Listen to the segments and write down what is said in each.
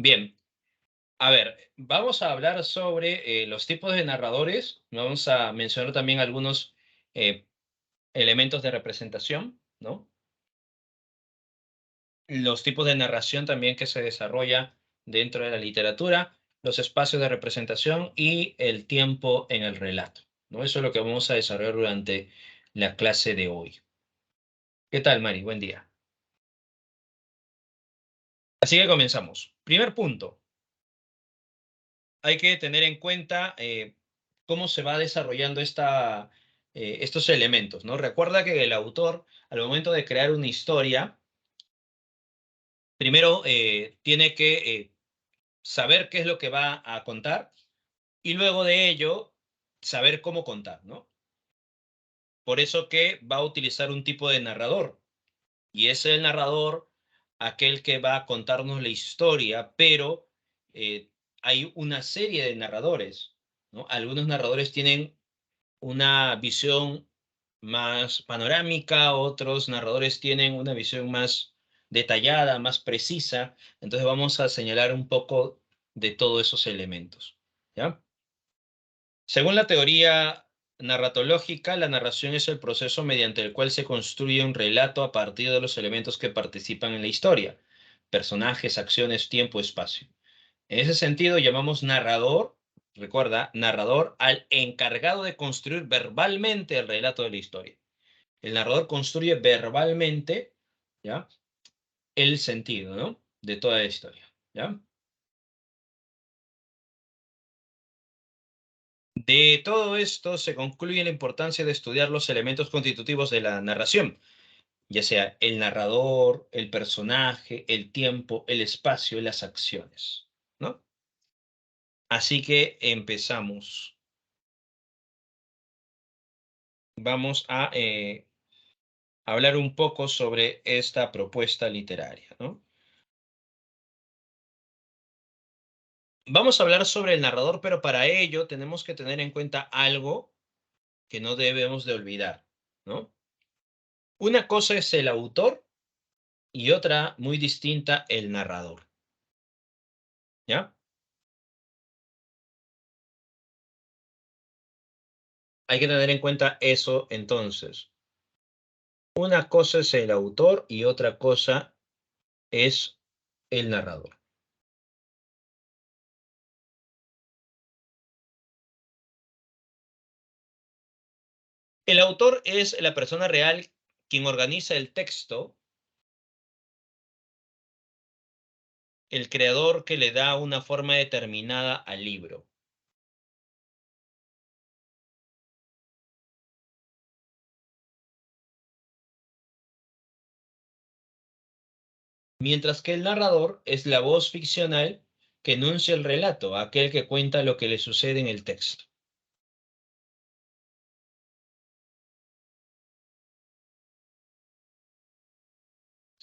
Bien, a ver, vamos a hablar sobre los tipos de narradores. Vamos a mencionar también algunos eh, elementos de representación, ¿no? Los tipos de narración también que se desarrolla dentro de la literatura, los espacios de representación y el tiempo en el relato, ¿no? Eso es lo que vamos a desarrollar durante la clase de hoy. ¿Qué tal, Mari? Buen día. Así que comenzamos. Primer punto, hay que tener en cuenta cómo se va desarrollando estos elementos, ¿no? Recuerda que el autor, al momento de crear una historia, primero tiene que saber qué es lo que va a contar y luego de ello saber cómo contar, ¿no? Por eso que va a utilizar un tipo de narrador y es el narrador aquel que va a contarnos la historia, pero hay una serie de narradores, ¿no? Algunos narradores tienen una visión más panorámica, otros narradores tienen una visión más detallada, más precisa. Entonces vamos a señalar un poco de todos esos elementos, ¿ya? Según la teoría narratológica, la narración es el proceso mediante el cual se construye un relato a partir de los elementos que participan en la historia: personajes, acciones, tiempo, espacio. En ese sentido, llamamos narrador, recuerda, narrador al encargado de construir verbalmente el relato de la historia. El narrador construye verbalmente, ¿ya?, el sentido, ¿no?, de toda la historia, ¿ya? De todo esto se concluye la importancia de estudiar los elementos constitutivos de la narración, ya sea el narrador, el personaje, el tiempo, el espacio y las acciones, ¿no? Así que empezamos. Vamos a hablar un poco sobre esta propuesta literaria, ¿no? Vamos a hablar sobre el narrador, pero para ello tenemos que tener en cuenta algo que no debemos de olvidar, ¿no? Una cosa es el autor y otra muy distinta el narrador, ¿ya? Hay que tener en cuenta eso entonces. Una cosa es el autor y otra cosa es el narrador. El autor es la persona real quien organiza el texto, el creador que le da una forma determinada al libro. Mientras que el narrador es la voz ficcional que enuncia el relato, aquel que cuenta lo que le sucede en el texto.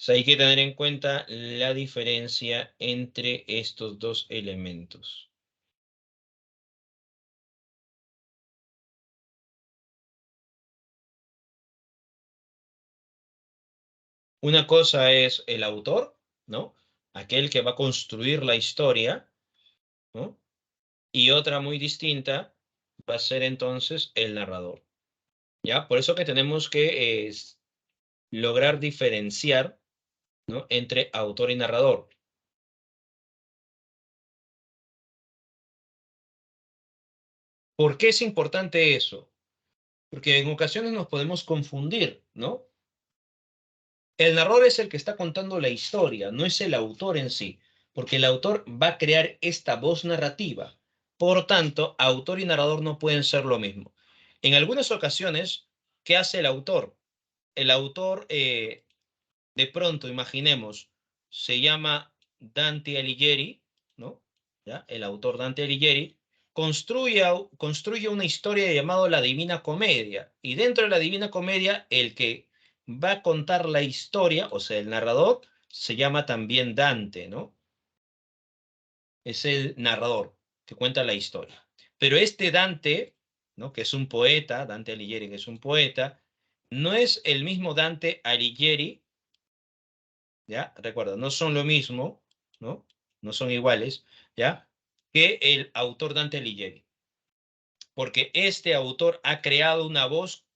O sea, hay que tener en cuenta la diferencia entre estos dos elementos. Una cosa es el autor, ¿no? Aquel que va a construir la historia, ¿no? Y otra muy distinta va a ser entonces el narrador, ¿ya? Por eso que tenemos que lograr diferenciar, ¿no?, entre autor y narrador. ¿Por qué es importante eso? Porque en ocasiones nos podemos confundir, ¿no? El narrador es el que está contando la historia, no es el autor en sí, porque el autor va a crear esta voz narrativa. Por tanto, autor y narrador no pueden ser lo mismo. En algunas ocasiones, ¿qué hace el autor? El autor, de pronto, imaginemos, se llama Dante Alighieri, ¿no? ¿Ya? El autor Dante Alighieri construye una historia llamada La Divina Comedia. Y dentro de la Divina Comedia, el que va a contar la historia, o sea, el narrador, se llama también Dante, ¿no? Es el narrador que cuenta la historia. Pero este Dante, ¿no?, que es un poeta, Dante Alighieri, que es un poeta, no es el mismo Dante Alighieri, ¿ya? Recuerda, no son lo mismo, ¿no? no son iguales, ¿ya? Que el autor Dante Alighieri. Porque este autor ha creado una voz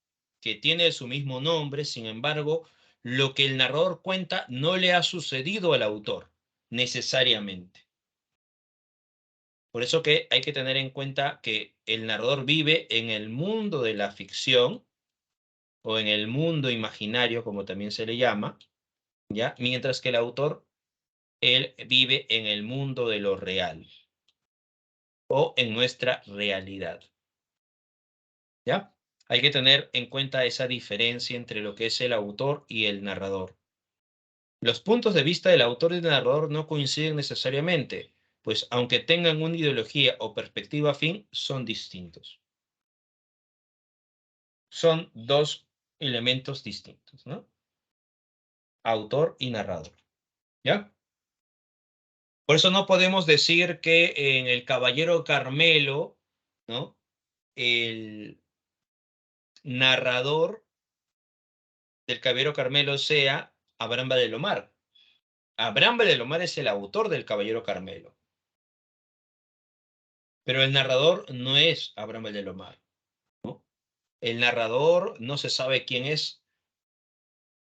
que tiene su mismo nombre, sin embargo, lo que el narrador cuenta no le ha sucedido al autor, necesariamente. Por eso que hay que tener en cuenta que el narrador vive en el mundo de la ficción o en el mundo imaginario, como también se le llama, ¿ya? Mientras que el autor, él vive en el mundo de lo real o en nuestra realidad, ¿ya? Hay que tener en cuenta esa diferencia entre lo que es el autor y el narrador. Los puntos de vista del autor y del narrador no coinciden necesariamente, pues aunque tengan una ideología o perspectiva afín, son distintos. Son dos elementos distintos, ¿no? Autor y narrador, ¿ya? Por eso no podemos decir que en El Caballero Carmelo, ¿no? El narrador del Caballero Carmelo sea Abraham Valdelomar. Abraham Valdelomar es el autor del Caballero Carmelo, pero el narrador no es Abraham Valdelomar, ¿no? El narrador no se sabe quién es.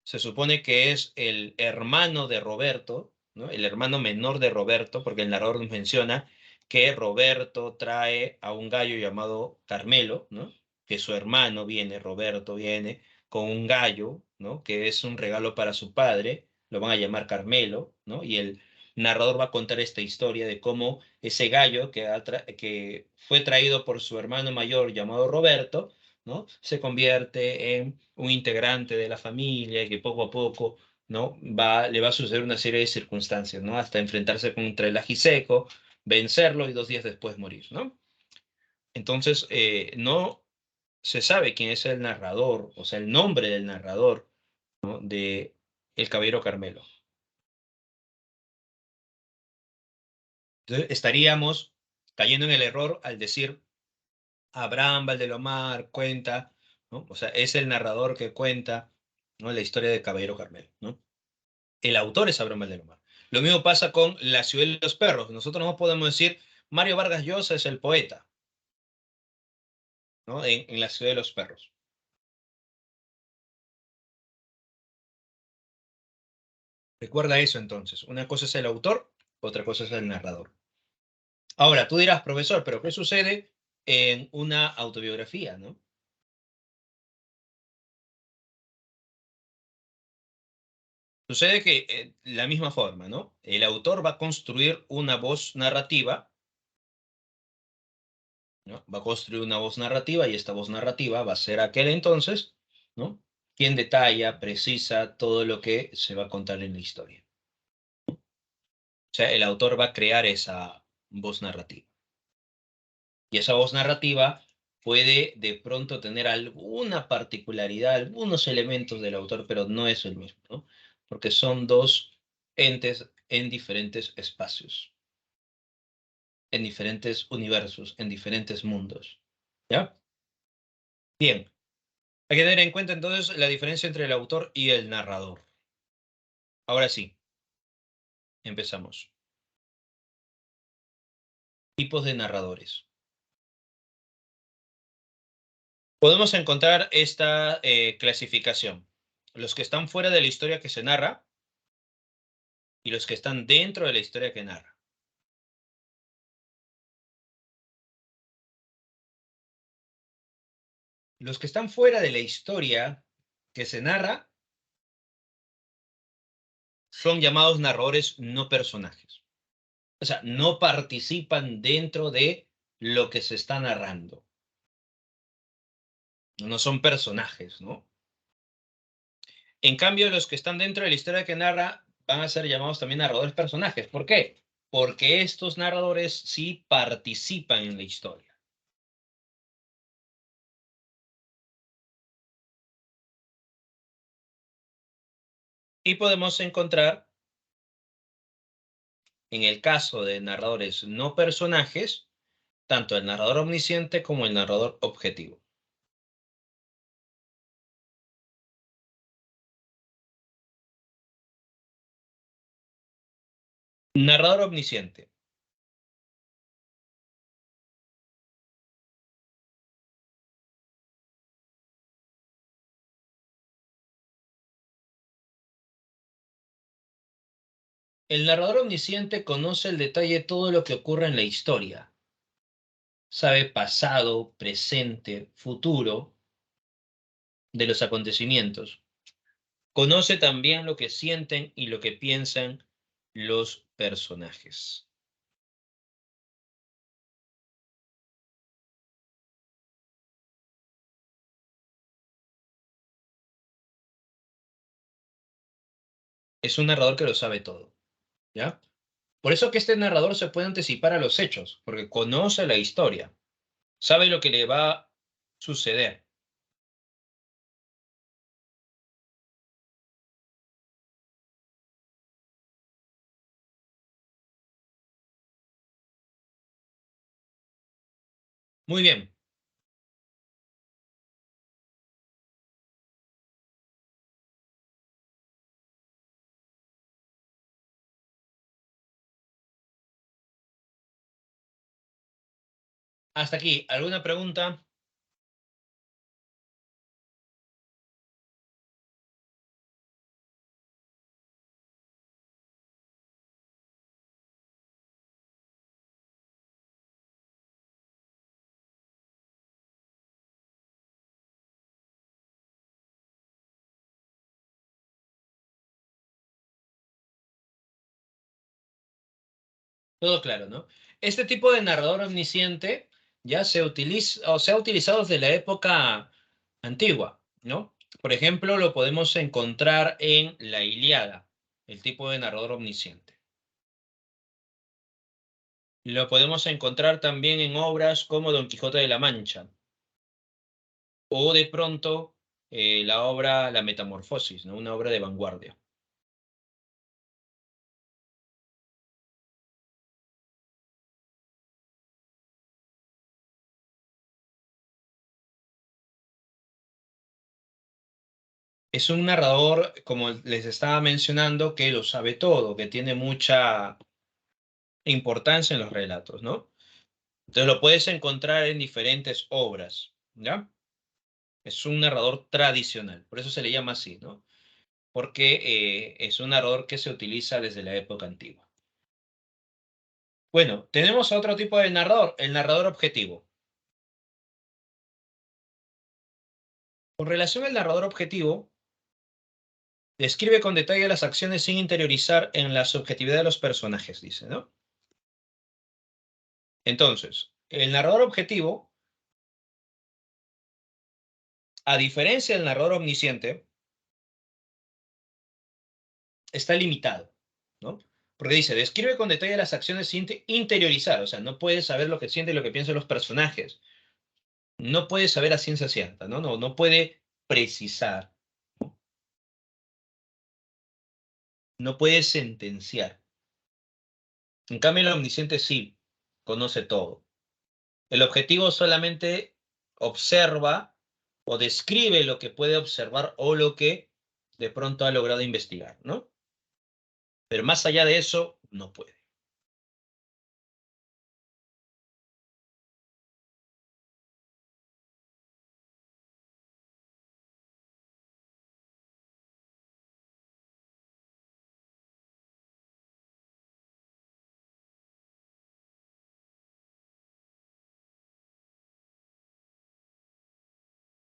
Se supone que es el hermano de Roberto, ¿no? El hermano menor de Roberto, porque el narrador nos menciona que Roberto trae a un gallo llamado Carmelo, ¿no? Que su hermano viene, Roberto viene con un gallo, ¿no? Que es un regalo para su padre, lo van a llamar Carmelo, ¿no? Y el narrador va a contar esta historia de cómo ese gallo que fue traído por su hermano mayor llamado Roberto, ¿no? Se convierte en un integrante de la familia y que poco a poco, ¿no? Le va a suceder una serie de circunstancias, ¿no? Hasta enfrentarse contra el ajiseco, vencerlo y 2 días después morir, ¿no? Entonces, no se sabe quién es el narrador, o sea, el nombre del narrador, ¿no? De El Caballero Carmelo. Entonces, estaríamos cayendo en el error al decir Abraham Valdelomar cuenta, ¿no? O sea, es el narrador que cuenta, ¿no? La historia de Caballero Carmelo, ¿no? El autor es Abraham Valdelomar. Lo mismo pasa con La ciudad de los perros. Nosotros no podemos decir Mario Vargas Llosa es el poeta, ¿no? En La ciudad de los perros. Recuerda eso entonces. Una cosa es el autor, otra cosa es el narrador. Ahora, tú dirás, profesor, pero ¿qué sucede en una autobiografía, no? Sucede que la misma forma, ¿no? El autor va a construir una voz narrativa, ¿no? Va a construir una voz narrativa y esta voz narrativa va a ser aquel entonces, ¿no? Quien detalla, precisa todo lo que se va a contar en la historia. O sea, el autor va a crear esa voz narrativa. Y esa voz narrativa puede de pronto tener alguna particularidad, algunos elementos del autor, pero no es el mismo, ¿no? Porque son dos entes en diferentes espacios, en diferentes universos, en diferentes mundos. ¿Ya? Bien, hay que tener en cuenta entonces la diferencia entre el autor y el narrador. Ahora sí, empezamos. Tipos de narradores. Podemos encontrar esta clasificación. Los que están fuera de la historia que se narra y los que están dentro de la historia que narra. Los que están fuera de la historia que se narra son llamados narradores no personajes. O sea, no participan dentro de lo que se está narrando. No son personajes, ¿no? En cambio, los que están dentro de la historia que narra van a ser llamados también narradores personajes. ¿Por qué? Porque estos narradores sí participan en la historia. Y podemos encontrar, en el caso de narradores no personajes, tanto el narrador omnisciente como el narrador objetivo. Narrador omnisciente. El narrador omnisciente conoce el detalle de todo lo que ocurre en la historia. Sabe pasado, presente, futuro de los acontecimientos. Conoce también lo que sienten y lo que piensan los personajes. Es un narrador que lo sabe todo, ¿ya? Por eso que este narrador se puede anticipar a los hechos, porque conoce la historia, sabe lo que le va a suceder. Muy bien. Hasta aquí. ¿Alguna pregunta? Todo claro, ¿no? Este tipo de narrador omnisciente ya se utiliza o se ha utilizado desde la época antigua, ¿no? Por ejemplo, lo podemos encontrar en la Ilíada, el tipo de narrador omnisciente. Lo podemos encontrar también en obras como Don Quijote de la Mancha o de pronto la obra La Metamorfosis, ¿no? Una obra de vanguardia. Es un narrador, como les estaba mencionando, que lo sabe todo, que tiene mucha importancia en los relatos, ¿no? Entonces lo puedes encontrar en diferentes obras, ¿ya? Es un narrador tradicional, por eso se le llama así, ¿no? Porque es un narrador que se utiliza desde la época antigua. Bueno, tenemos otro tipo de narrador, el narrador objetivo. Con relación al narrador objetivo, describe con detalle las acciones sin interiorizar en la subjetividad de los personajes, dice, ¿no? Entonces, el narrador objetivo, a diferencia del narrador omnisciente, está limitado, ¿no? Porque dice, describe con detalle las acciones sin interiorizar, o sea, no puedes saber lo que sienten y lo que piensan los personajes. No puede saber a ciencia cierta, ¿no? No puede precisar, no puede sentenciar. En cambio, el omnisciente sí, conoce todo. El objetivo solamente observa o describe lo que puede observar o lo que de pronto ha logrado investigar, ¿no? Pero más allá de eso, no puede.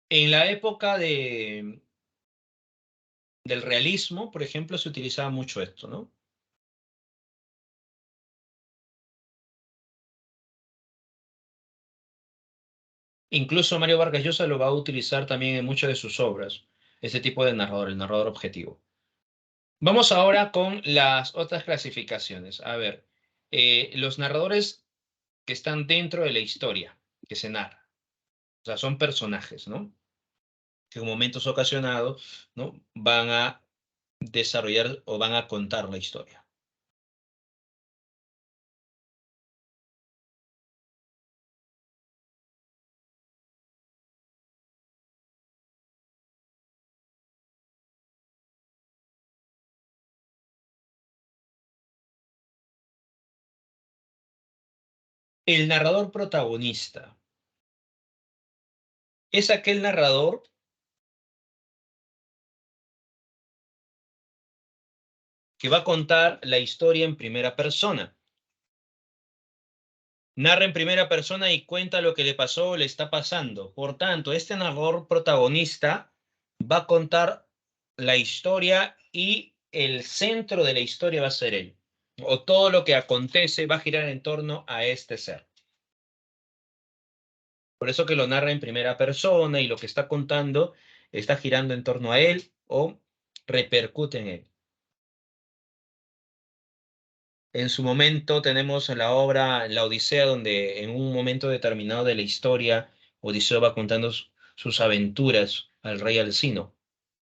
En la época del realismo, por ejemplo, se utilizaba mucho esto, ¿no? Incluso Mario Vargas Llosa lo va a utilizar también en muchas de sus obras, ese tipo de narrador, el narrador objetivo. Vamos ahora con las otras clasificaciones. A ver, los narradores que están dentro de la historia que se narra, o sea, son personajes, ¿no? Que en momentos ocasionados, ¿no? Van a desarrollar o van a contar la historia. El narrador protagonista es aquel narrador que va a contar la historia en primera persona. Narra en primera persona y cuenta lo que le pasó o le está pasando. Por tanto, este narrador protagonista va a contar la historia y el centro de la historia va a ser él. O todo lo que acontece va a girar en torno a este ser. Por eso que lo narra en primera persona y lo que está contando está girando en torno a él o repercute en él. En su momento tenemos la obra La Odisea, donde en un momento determinado de la historia, Odiseo va contando sus aventuras al rey Alcino,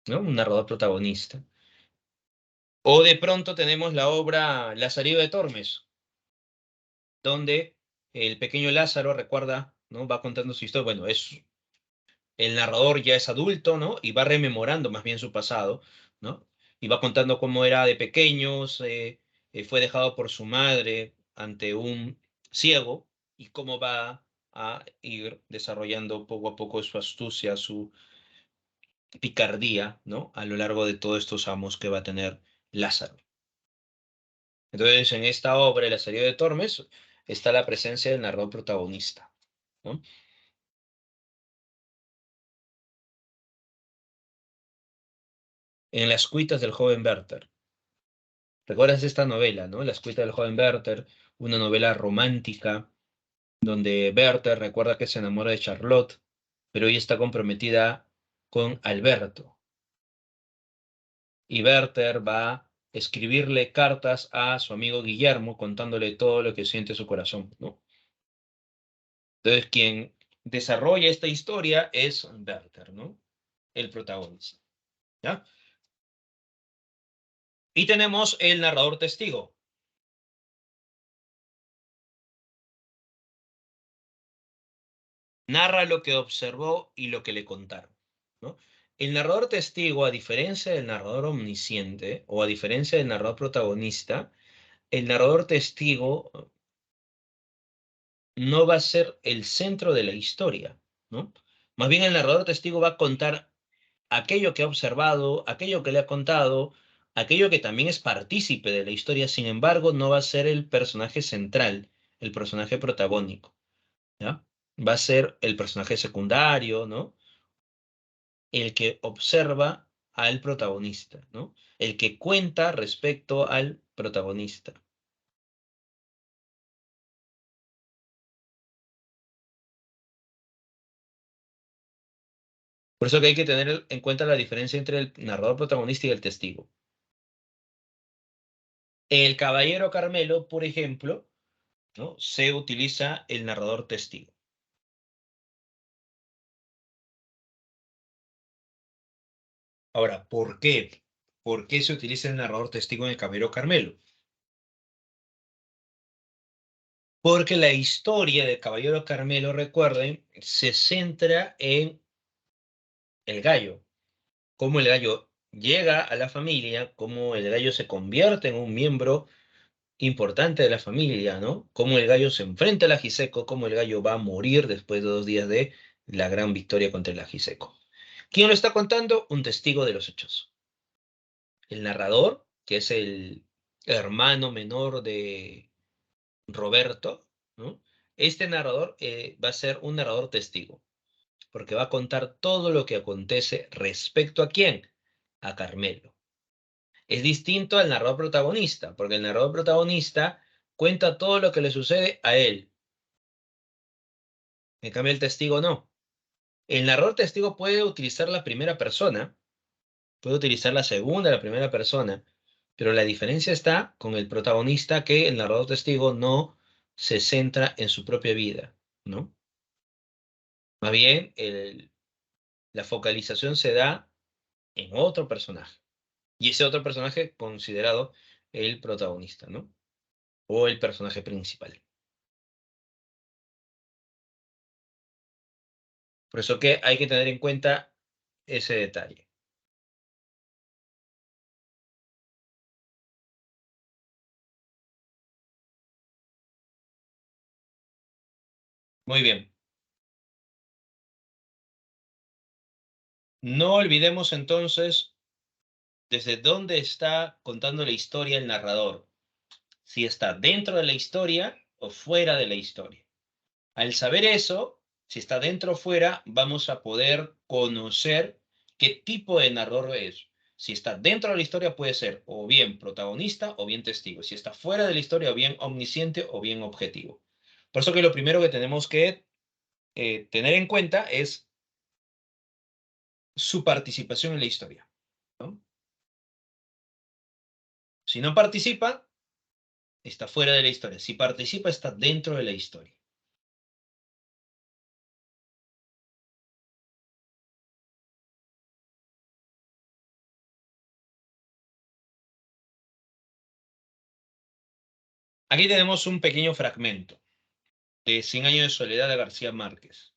¿no? Un narrador protagonista. O de pronto tenemos la obra Lazarillo de Tormes, donde el pequeño Lázaro recuerda, ¿no? Va contando su historia. Bueno, el narrador ya es adulto, ¿no? Y va rememorando más bien su pasado, ¿no? Y va contando cómo era de pequeños, fue dejado por su madre ante un ciego y cómo va a ir desarrollando poco a poco su astucia, su picardía, ¿no? A lo largo de todos estos amos que va a tener Lázaro. Entonces, en esta obra, La serie de Tormes, está la presencia del narrador protagonista, ¿no? En las cuitas del joven Werther. ¿Recuerdas esta novela, no? La escuela del joven Werther, una novela romántica donde Werther recuerda que se enamora de Charlotte, pero ella está comprometida con Alberto. Y Werther va a escribirle cartas a su amigo Guillermo contándole todo lo que siente su corazón, ¿no? Entonces, quien desarrolla esta historia es Werther, ¿no? El protagonista, ¿ya? Y tenemos el narrador testigo. Narra lo que observó y lo que le contaron, ¿no? El narrador testigo, a diferencia del narrador omnisciente o a diferencia del narrador protagonista, el narrador testigo no va a ser el centro de la historia, ¿no? Más bien el narrador testigo va a contar aquello que ha observado, aquello que le ha contado, aquello que también es partícipe de la historia, sin embargo, no va a ser el personaje central, el personaje protagónico, ¿ya? Va a ser el personaje secundario, ¿no? El que observa al protagonista, ¿no? El que cuenta respecto al protagonista. Por eso que hay que tener en cuenta la diferencia entre el narrador protagonista y el testigo. En el Caballero Carmelo, por ejemplo, ¿no? Se utiliza el narrador testigo. Ahora, ¿por qué? ¿Por qué se utiliza el narrador testigo en el Caballero Carmelo? Porque la historia del Caballero Carmelo, recuerden, se centra en el gallo, cómo el gallo llega a la familia, cómo el gallo se convierte en un miembro importante de la familia, ¿no? Cómo el gallo se enfrenta al ajiseco, cómo el gallo va a morir después de 2 días de la gran victoria contra el ajiseco. ¿Quién lo está contando? Un testigo de los hechos. El narrador, que es el hermano menor de Roberto, ¿no? Este narrador va a ser un narrador testigo, porque va a contar todo lo que acontece respecto a quién, a Carmelo. Es distinto al narrador protagonista, porque el narrador protagonista cuenta todo lo que le sucede a él. En cambio, el testigo no. El narrador testigo puede utilizar la primera persona, puede utilizar la segunda, la primera persona, pero la diferencia está con el protagonista que el narrador testigo no se centra en su propia vida, ¿no? Más bien, la focalización se da en otro personaje. Y ese otro personaje considerado el protagonista, ¿no? O el personaje principal. Por eso que hay que tener en cuenta ese detalle. Muy bien. No olvidemos entonces desde dónde está contando la historia el narrador. Si está dentro de la historia o fuera de la historia. Al saber eso, si está dentro o fuera, vamos a poder conocer qué tipo de narrador es. Si está dentro de la historia, puede ser o bien protagonista o bien testigo. Si está fuera de la historia, o bien omnisciente o bien objetivo. Por eso que lo primero que tenemos que tener en cuenta es su participación en la historia, ¿no? Si no participa, está fuera de la historia. Si participa, está dentro de la historia. Aquí tenemos un pequeño fragmento de Cien años de soledad de García Márquez.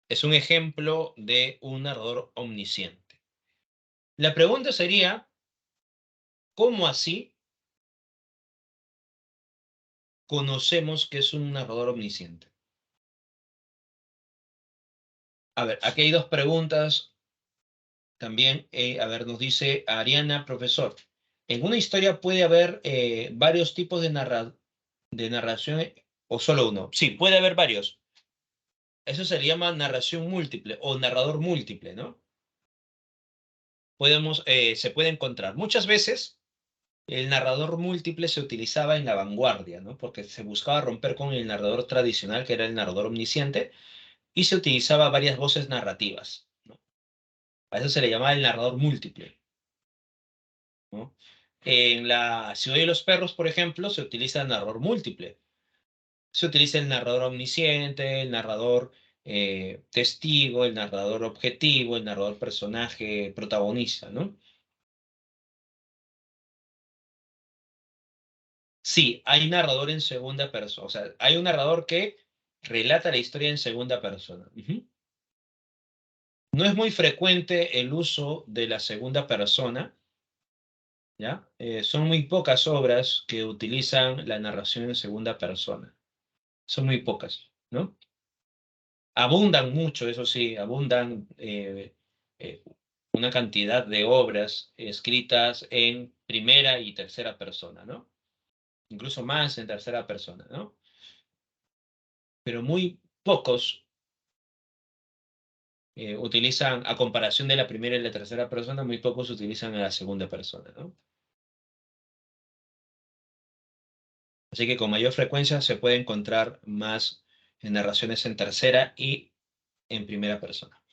Es un ejemplo de un narrador omnisciente. La pregunta sería, ¿cómo así conocemos que es un narrador omnisciente? A ver, aquí hay dos preguntas también. A ver, nos dice Ariana, profesor. ¿En una historia puede haber varios tipos de narración o solo uno? Sí, puede haber varios. Eso se le llama narración múltiple o narrador múltiple, ¿no? Se puede encontrar. Muchas veces el narrador múltiple se utilizaba en la vanguardia, ¿no? Porque se buscaba romper con el narrador tradicional, que era el narrador omnisciente, y se utilizaba varias voces narrativas, ¿no? A eso se le llamaba el narrador múltiple, ¿no? En la Ciudad de los Perros, por ejemplo, se utiliza el narrador múltiple. Se utiliza el narrador omnisciente, el narrador testigo, el narrador objetivo, el narrador personaje protagonista, ¿no? Sí, hay narrador en segunda persona. O sea, hay un narrador que relata la historia en segunda persona. Ujú. No es muy frecuente el uso de la segunda persona, ¿ya? Son muy pocas obras que utilizan la narración en segunda persona. Son muy pocas, ¿no? Abundan mucho, eso sí, abundan eh, una cantidad de obras escritas en primera y tercera persona, ¿no? Incluso más en tercera persona, ¿no? Pero muy pocos utilizan, a comparación de la primera y la tercera persona, muy pocos utilizan a la segunda persona, ¿no? Así que con mayor frecuencia se puede encontrar más en narraciones en tercera y en primera persona.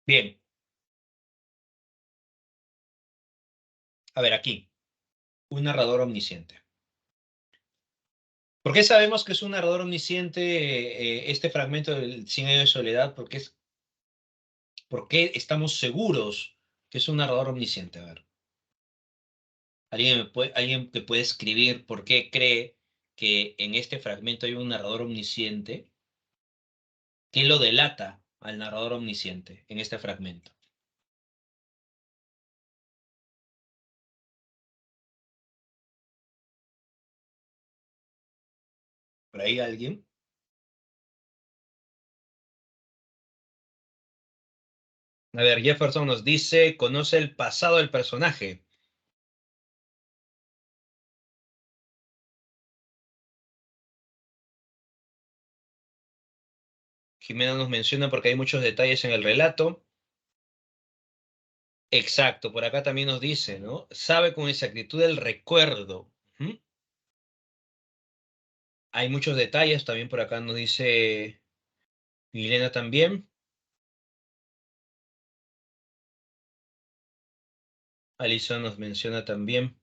Bien, a ver aquí, un narrador omnisciente. ¿Por qué sabemos que es un narrador omnisciente este fragmento del Cien años de soledad? ¿Por qué estamos seguros que es un narrador omnisciente? A ver, ¿alguien que puede escribir por qué cree que en este fragmento hay un narrador omnisciente? ¿Qué lo delata al narrador omnisciente en este fragmento? ¿Por ahí alguien? A ver, Jefferson nos dice, conoce el pasado del personaje. Jimena nos menciona porque hay muchos detalles en el relato. Exacto, por acá también nos dice, ¿no? Sabe con exactitud el recuerdo. Ujú. Hay muchos detalles, también por acá nos dice Milena también. Alison nos menciona también.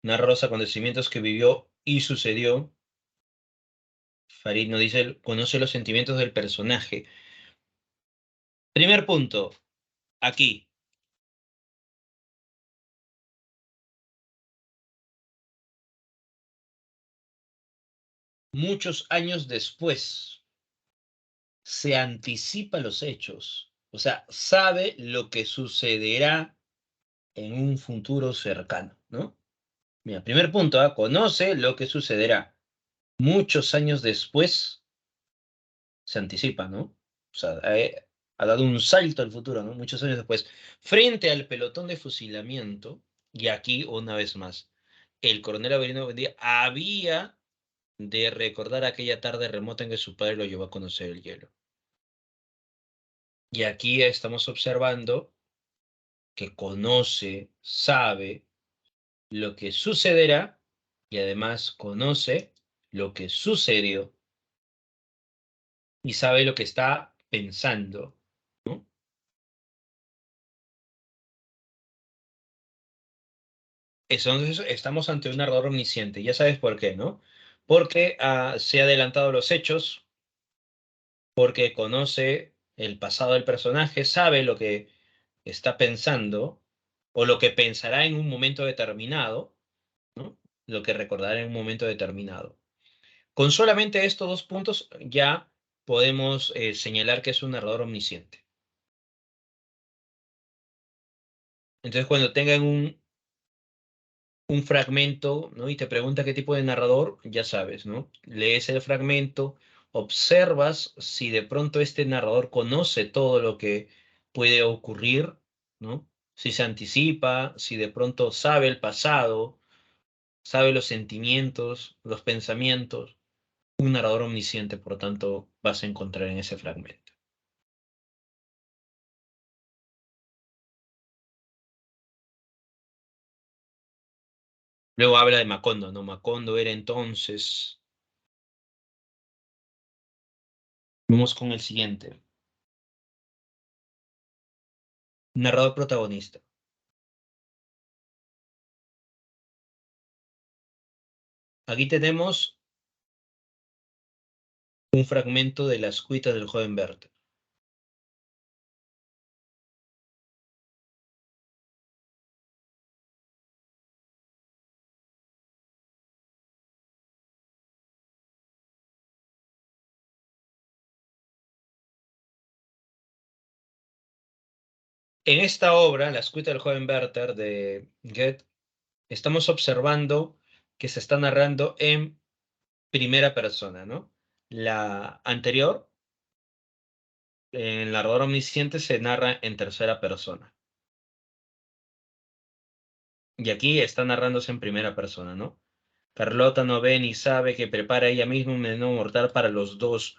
Narra los acontecimientos que vivió y sucedió. Farid nos dice, conoce los sentimientos del personaje. Primer punto, aquí. Muchos años después se anticipa los hechos. O sea, sabe lo que sucederá en un futuro cercano, ¿no? Mira, primer punto, ¿ah? Conoce lo que sucederá. Muchos años después se anticipa, ¿no? O sea, ha dado un salto al futuro, ¿no? Muchos años después. Frente al pelotón de fusilamiento, y aquí una vez más, el coronel Avelino Buendía había de recordar aquella tarde remota en que su padre lo llevó a conocer el hielo. Y aquí estamos observando que conoce, sabe lo que sucederá y además conoce lo que sucedió y sabe lo que está pensando, ¿no? Entonces estamos ante un narrador omnisciente. Ya sabes por qué, ¿no? Porque se ha adelantado los hechos, porque conoce el pasado del personaje, sabe lo que está pensando o lo que pensará en un momento determinado, ¿no? Lo que recordará en un momento determinado. Con solamente estos dos puntos ya podemos señalar que es un narrador omnisciente. Entonces, cuando tengan un fragmento, ¿no? Y te pregunta qué tipo de narrador, ya sabes, ¿no? Lees el fragmento, observas si de pronto este narrador conoce todo lo que puede ocurrir, ¿no? Si se anticipa, si de pronto sabe el pasado, sabe los sentimientos, los pensamientos. Un narrador omnisciente, por tanto, vas a encontrar en ese fragmento. Luego habla de Macondo, ¿no? Macondo era entonces. Vamos con el siguiente. Narrador protagonista. Aquí tenemos un fragmento de las cuitas del joven Werther. En esta obra, Las cuitas del joven Werther de Goethe, estamos observando que se está narrando en primera persona, ¿no? La anterior, en el narrador omnisciente, se narra en tercera persona. Y aquí está narrándose en primera persona, ¿no? Carlota no ve ni sabe que prepara ella misma un menú mortal para los dos,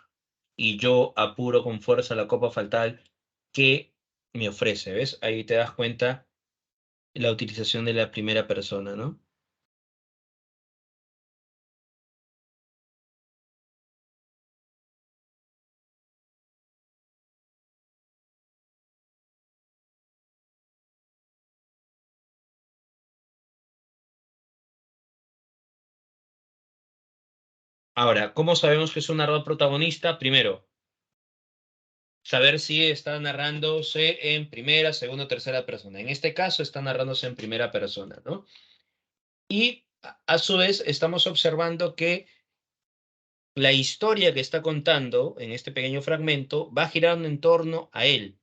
y yo apuro con fuerza la copa fatal que me ofrece, ¿ves? Ahí te das cuenta la utilización de la primera persona, ¿no? Ahora, ¿cómo sabemos que es un narrador protagonista? Primero, saber si está narrándose en primera, segunda o tercera persona. En este caso está narrándose en primera persona, ¿no? Y a su vez estamos observando que la historia que está contando en este pequeño fragmento va girando en torno a él,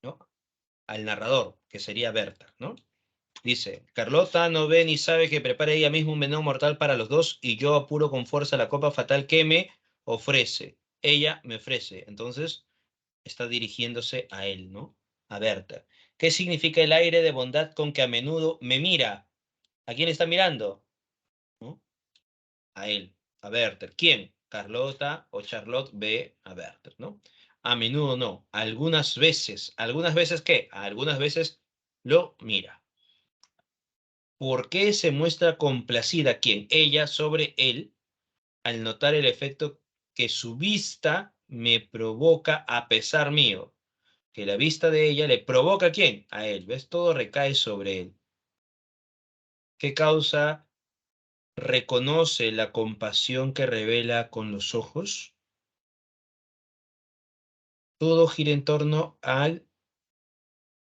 ¿no? Al narrador, que sería Berta, ¿no? Dice, Carlota no ve ni sabe que prepara ella misma un veneno mortal para los dos y yo apuro con fuerza la copa fatal que me ofrece. Ella me ofrece. Entonces está dirigiéndose a él, ¿no? A Berta. ¿Qué significa el aire de bondad con que a menudo me mira? ¿A quién está mirando? ¿No? A él, a Werther. ¿Quién? Carlota o Charlotte ve a Werther, ¿no? A menudo no, algunas veces ¿qué? Algunas veces lo mira. ¿Por qué se muestra complacida quién? Ella sobre él al notar el efecto que su vista me provoca a pesar mío. Que la vista de ella le provoca a quién? A él. ¿Ves? Todo recae sobre él. ¿Qué causa reconoce la compasión que revela con los ojos? Todo gira en torno al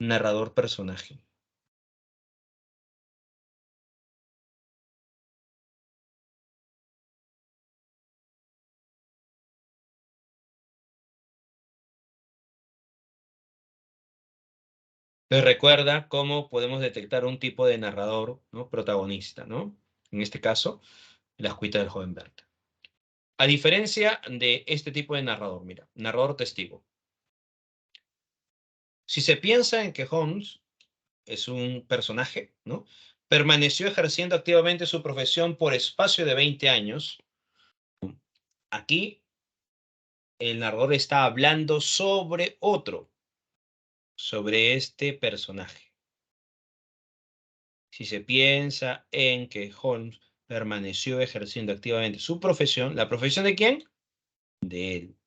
narrador personaje. Entonces recuerda cómo podemos detectar un tipo de narrador, ¿no? Protagonista, ¿no? En este caso, la escuita del joven Bert. A diferencia de este tipo de narrador, mira, narrador testigo. Si se piensa en que Holmes es un personaje, ¿no? Permaneció ejerciendo activamente su profesión por espacio de 20 años. Aquí el narrador está hablando sobre otro, sobre este personaje. Si se piensa en que Holmes permaneció ejerciendo activamente su profesión, ¿la profesión de quién? De él,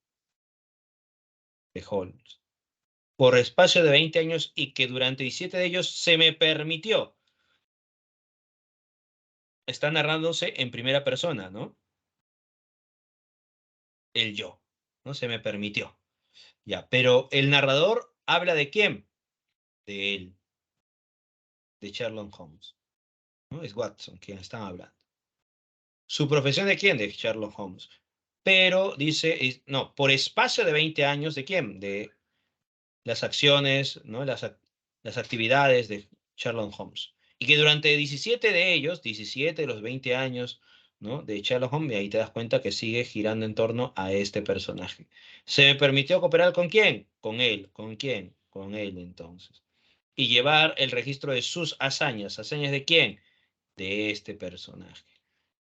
de Holmes, por espacio de 20 años y que durante 17 de ellos se me permitió. Está narrándose en primera persona, ¿no? El yo, ¿no? Se me permitió. Ya, pero el narrador habla de quién? De él, de Sherlock Holmes, ¿no? Es Watson quien está hablando. ¿Su profesión de quién? De Sherlock Holmes. Pero dice, no, por espacio de 20 años, ¿de quién? De las acciones, ¿no? Las actividades de Sherlock Holmes. Y que durante 17 de ellos, 17 de los 20 años, ¿no? De Sherlock Holmes, y ahí te das cuenta que sigue girando en torno a este personaje. ¿Se me permitió cooperar con quién? Con él. ¿Con quién? Con él, entonces. Y llevar el registro de sus hazañas. ¿Hazañas de quién? De este personaje.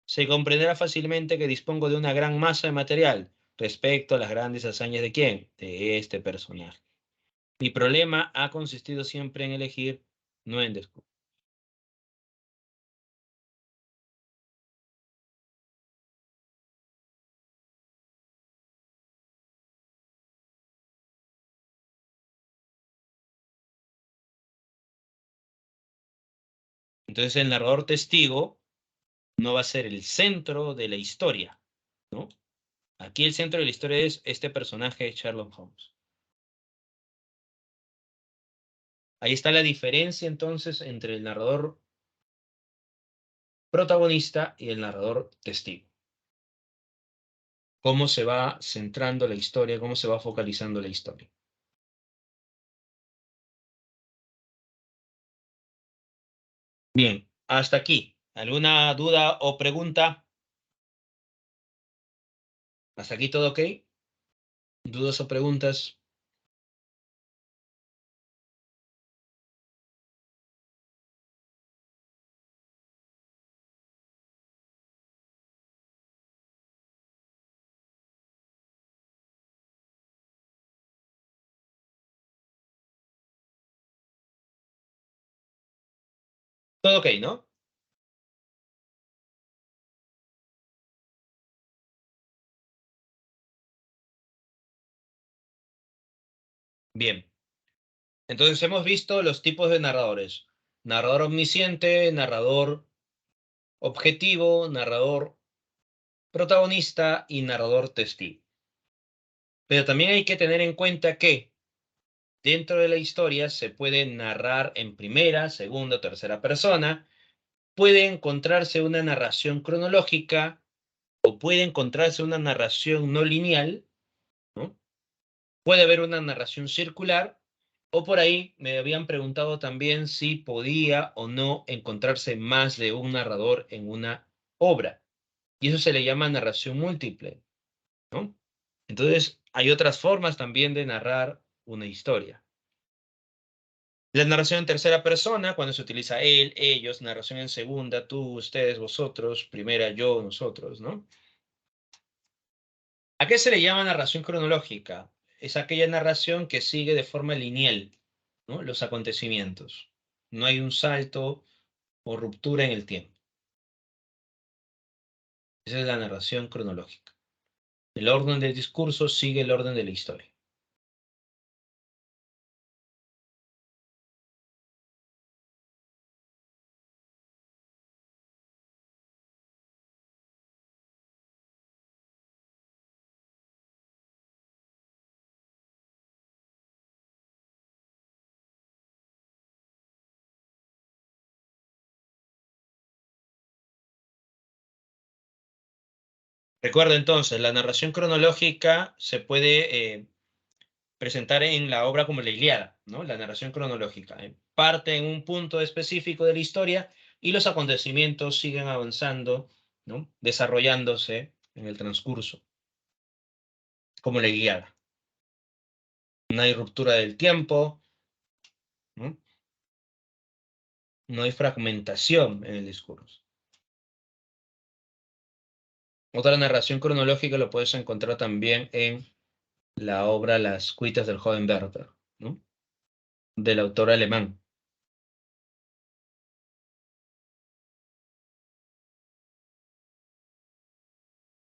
Se comprenderá fácilmente que dispongo de una gran masa de material respecto a las grandes hazañas de quién? De este personaje. Mi problema ha consistido siempre en elegir, no en descubrir. Entonces el narrador testigo no va a ser el centro de la historia, ¿no? Aquí el centro de la historia es este personaje, Sherlock Holmes. Ahí está la diferencia entonces entre el narrador protagonista y el narrador testigo. Cómo se va centrando la historia, cómo se va focalizando la historia. Bien, hasta aquí. ¿Alguna duda o pregunta? ¿Hasta aquí todo ok? ¿Dudas o preguntas? Todo ok, ¿no? Bien. Entonces hemos visto los tipos de narradores. Narrador omnisciente, narrador objetivo, narrador protagonista y narrador testigo. Pero también hay que tener en cuenta que dentro de la historia se puede narrar en primera, segunda o tercera persona. Puede encontrarse una narración cronológica o puede encontrarse una narración no lineal, ¿no? Puede haber una narración circular, o por ahí me habían preguntado también si podía o no encontrarse más de un narrador en una obra. Y eso se le llama narración múltiple, ¿no? Entonces, hay otras formas también de narrar una historia. La narración en tercera persona, cuando se utiliza él, ellos, narración en segunda, tú, ustedes, vosotros, primera, yo, nosotros, ¿no? ¿A qué se le llama narración cronológica? Es aquella narración que sigue de forma lineal, ¿no? Los acontecimientos. No hay un salto o ruptura en el tiempo. Esa es la narración cronológica. El orden del discurso sigue el orden de la historia. Recuerda entonces, la narración cronológica se puede presentar en la obra como la Ilíada, ¿no? La narración cronológica. Parte en un punto específico de la historia y los acontecimientos siguen avanzando, ¿no? Desarrollándose en el transcurso, como la Ilíada. No hay ruptura del tiempo, ¿no? No hay fragmentación en el discurso. Otra narración cronológica lo puedes encontrar también en la obra Las cuitas del joven Werther, ¿no? Del autor alemán.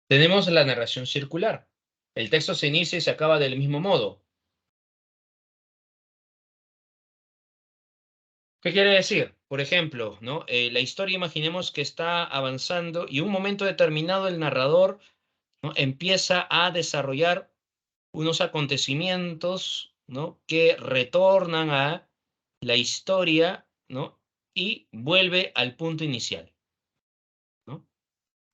Tenemos la narración circular. El texto se inicia y se acaba del mismo modo. ¿Qué quiere decir? Por ejemplo, ¿no? La historia, imaginemos que está avanzando y en un momento determinado el narrador, ¿no? Empieza a desarrollar unos acontecimientos, ¿no? Que retornan a la historia, ¿no? Y vuelve al punto inicial, ¿no?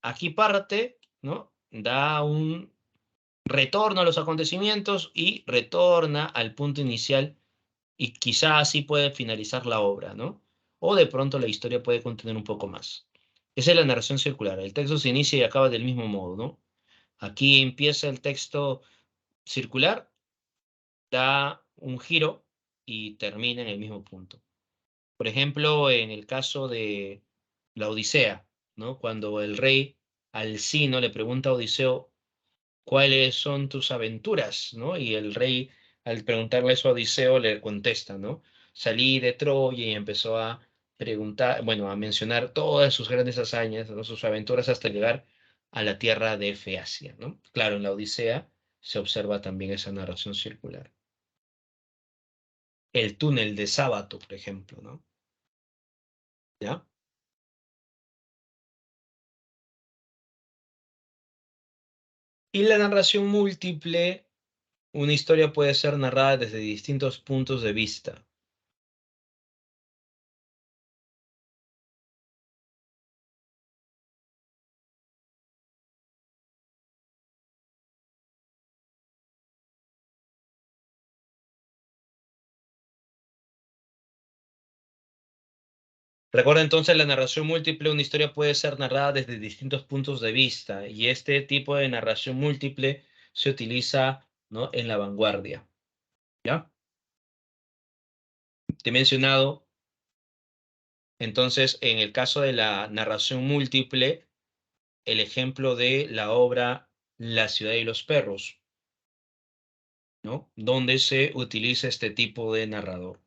Aquí parte, ¿no? Da un retorno a los acontecimientos y retorna al punto inicial y quizá así puede finalizar la obra, ¿no? O de pronto la historia puede contener un poco más. Esa es la narración circular. El texto se inicia y acaba del mismo modo, ¿no? Aquí empieza el texto circular, da un giro y termina en el mismo punto. Por ejemplo, en el caso de la Odisea, ¿no? Cuando el rey Alcino le pregunta a Odiseo, ¿cuáles son tus aventuras? ¿No? Y el rey, al preguntarle eso a Odiseo, le contesta, ¿no? Salí de Troya y empezó a preguntar, bueno, a mencionar todas sus grandes hazañas, ¿no? Sus aventuras hasta llegar a la tierra de Feacia, ¿no? Claro, en la Odisea se observa también esa narración circular. El túnel de Sábato, por ejemplo, ¿no? ¿Ya? Y la narración múltiple, una historia puede ser narrada desde distintos puntos de vista. Recuerda entonces la narración múltiple, una historia puede ser narrada desde distintos puntos de vista y este tipo de narración múltiple se utiliza, ¿no? En la vanguardia, ¿ya? Te he mencionado entonces en el caso de la narración múltiple el ejemplo de la obra La ciudad y los perros, ¿no? Donde se utiliza este tipo de narrador.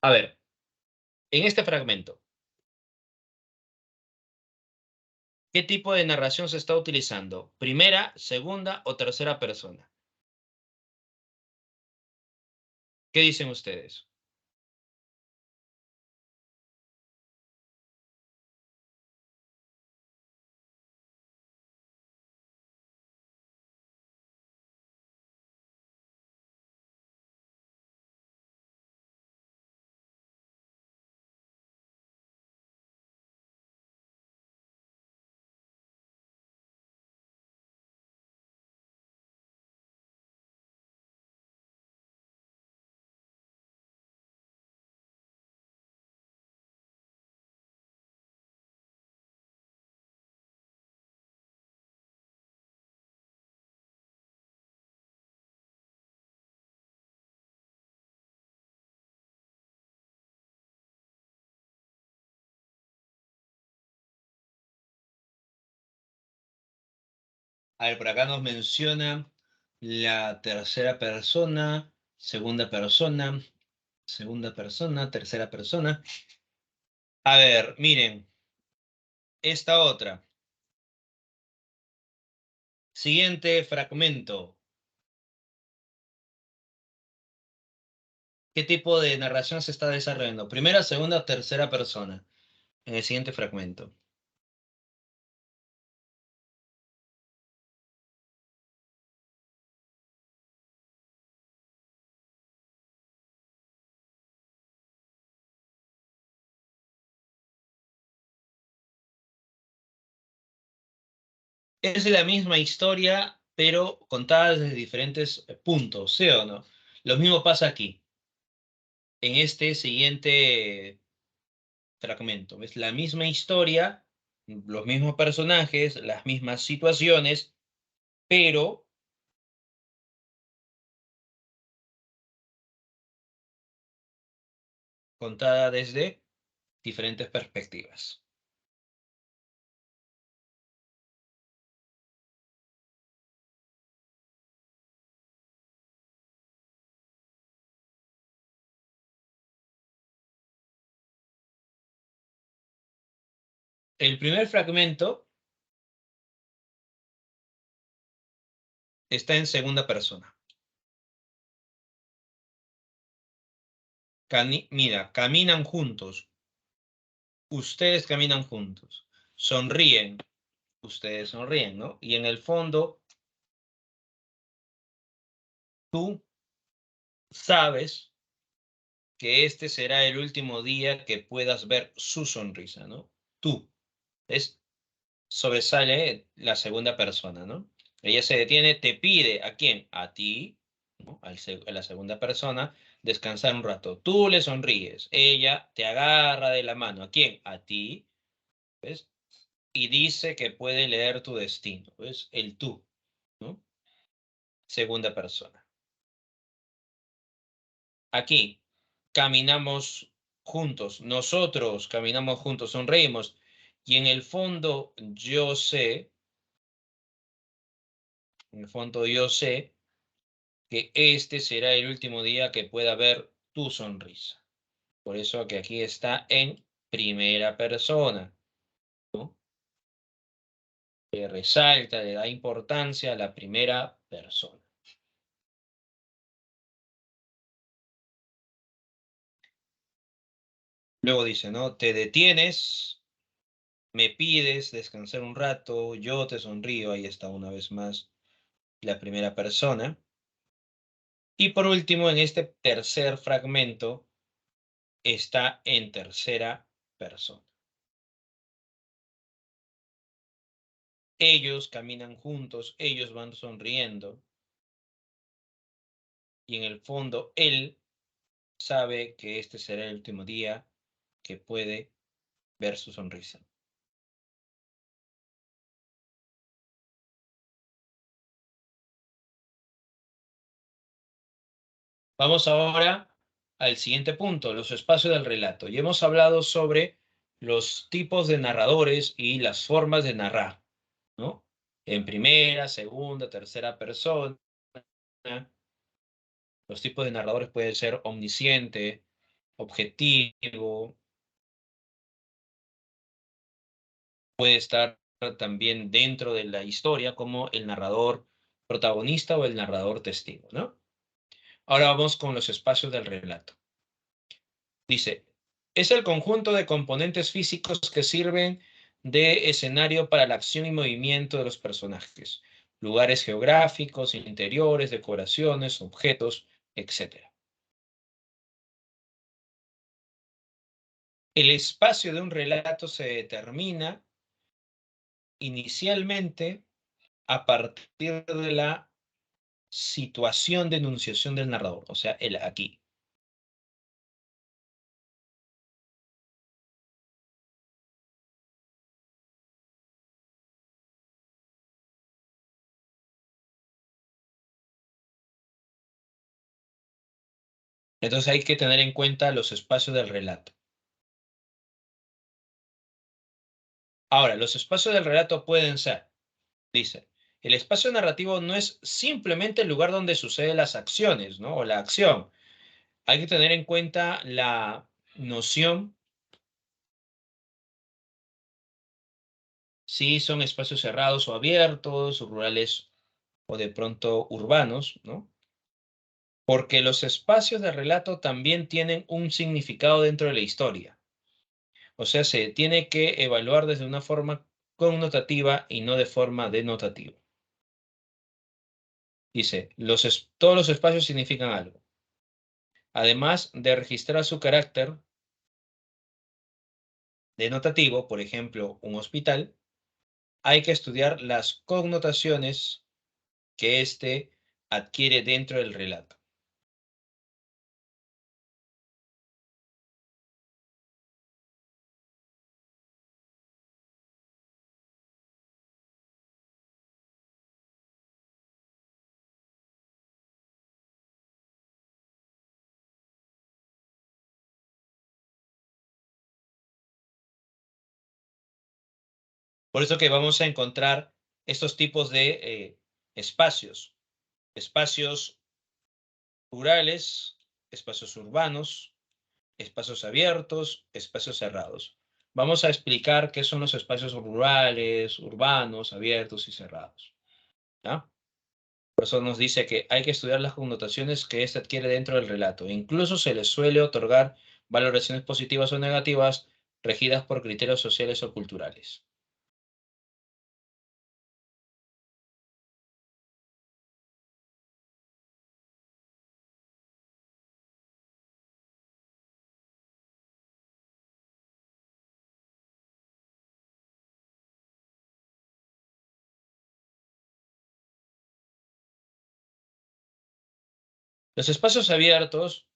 A ver, en este fragmento, ¿qué tipo de narración se está utilizando? ¿Primera, segunda o tercera persona? ¿Qué dicen ustedes? A ver, por acá nos menciona la tercera persona, segunda persona, tercera persona. A ver, miren, esta otra. Siguiente fragmento. ¿Qué tipo de narración se está desarrollando? ¿Primera, segunda o tercera persona? En el siguiente fragmento. Es la misma historia, pero contada desde diferentes puntos, ¿sí o no? Lo mismo pasa aquí, en este siguiente fragmento. Es la misma historia, los mismos personajes, las mismas situaciones, pero contada desde diferentes perspectivas. El primer fragmento está en segunda persona. Mira, caminan juntos. Ustedes caminan juntos. Sonríen. Ustedes sonríen, ¿no? Y en el fondo, tú sabes que este será el último día que puedas ver su sonrisa, ¿no? Tú. Es, sobresale la segunda persona, ¿no? Ella se detiene, te pide, ¿a quién? A ti, ¿no? A la segunda persona, descansar un rato. Tú le sonríes, ella te agarra de la mano, ¿a quién? A ti, ¿ves? Y dice que puede leer tu destino, ¿ves? El tú, ¿no? Segunda persona. Aquí, caminamos juntos, nosotros caminamos juntos, sonreímos, y en el fondo yo sé, en el fondo yo sé que este será el último día que pueda ver tu sonrisa. Por eso que aquí está en primera persona, ¿no? Que resalta, le da importancia a la primera persona. Luego dice, ¿no? Te detienes, me pides descansar un rato, yo te sonrío, ahí está una vez más la primera persona. Y por último, en este tercer fragmento, está en tercera persona. Ellos caminan juntos, ellos van sonriendo y en el fondo él sabe que este será el último día que puede ver su sonrisa. Vamos ahora al siguiente punto, los espacios del relato. Ya hemos hablado sobre los tipos de narradores y las formas de narrar, ¿no? En primera, segunda, tercera persona. Los tipos de narradores pueden ser omnisciente, objetivo, puede estar también dentro de la historia como el narrador protagonista o el narrador testigo, ¿no? Ahora vamos con los espacios del relato. Dice, es el conjunto de componentes físicos que sirven de escenario para la acción y movimiento de los personajes, lugares geográficos, interiores, decoraciones, objetos, etc. El espacio de un relato se determina inicialmente a partir de la situación de enunciación del narrador, o sea, el aquí. Entonces hay que tener en cuenta los espacios del relato. Ahora, los espacios del relato pueden ser, dice, el espacio narrativo no es simplemente el lugar donde suceden las acciones, ¿no? O la acción. Hay que tener en cuenta la noción, si son espacios cerrados o abiertos, rurales o de pronto urbanos, ¿no? Porque los espacios de relato también tienen un significado dentro de la historia. O sea, se tiene que evaluar desde una forma connotativa y no de forma denotativa. Dice, todos los espacios significan algo. Además de registrar su carácter denotativo, por ejemplo, un hospital, hay que estudiar las connotaciones que éste adquiere dentro del relato. Por eso que vamos a encontrar estos tipos de espacios. Espacios rurales, espacios urbanos, espacios abiertos, espacios cerrados. Vamos a explicar qué son los espacios rurales, urbanos, abiertos y cerrados. ¿Ya? Por eso nos dice que hay que estudiar las connotaciones que éste adquiere dentro del relato. Incluso se le suele otorgar valoraciones positivas o negativas regidas por criterios sociales o culturales. Los espacios abiertos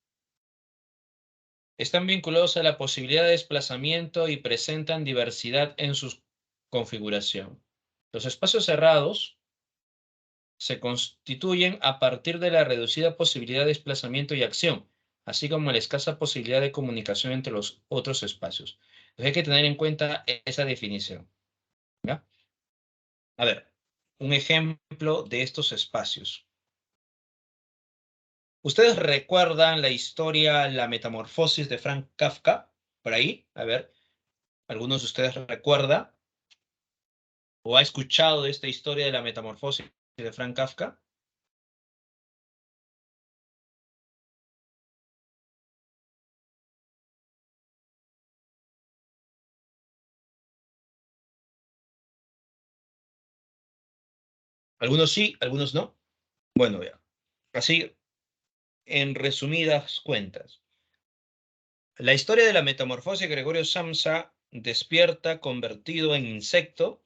están vinculados a la posibilidad de desplazamiento y presentan diversidad en su configuración. Los espacios cerrados se constituyen a partir de la reducida posibilidad de desplazamiento y acción, así como la escasa posibilidad de comunicación entre los otros espacios. Entonces hay que tener en cuenta esa definición. ¿Ya? A ver, un ejemplo de estos espacios. ¿Ustedes recuerdan la historia La Metamorfosis de Frank Kafka? Por ahí, a ver, ¿algunos de ustedes recuerda o ha escuchado de esta historia de la Metamorfosis de Frank Kafka? Algunos sí, algunos no. Bueno, ya. Así, en resumidas cuentas, la historia de la metamorfosis de Gregorio Samsa despierta convertido en insecto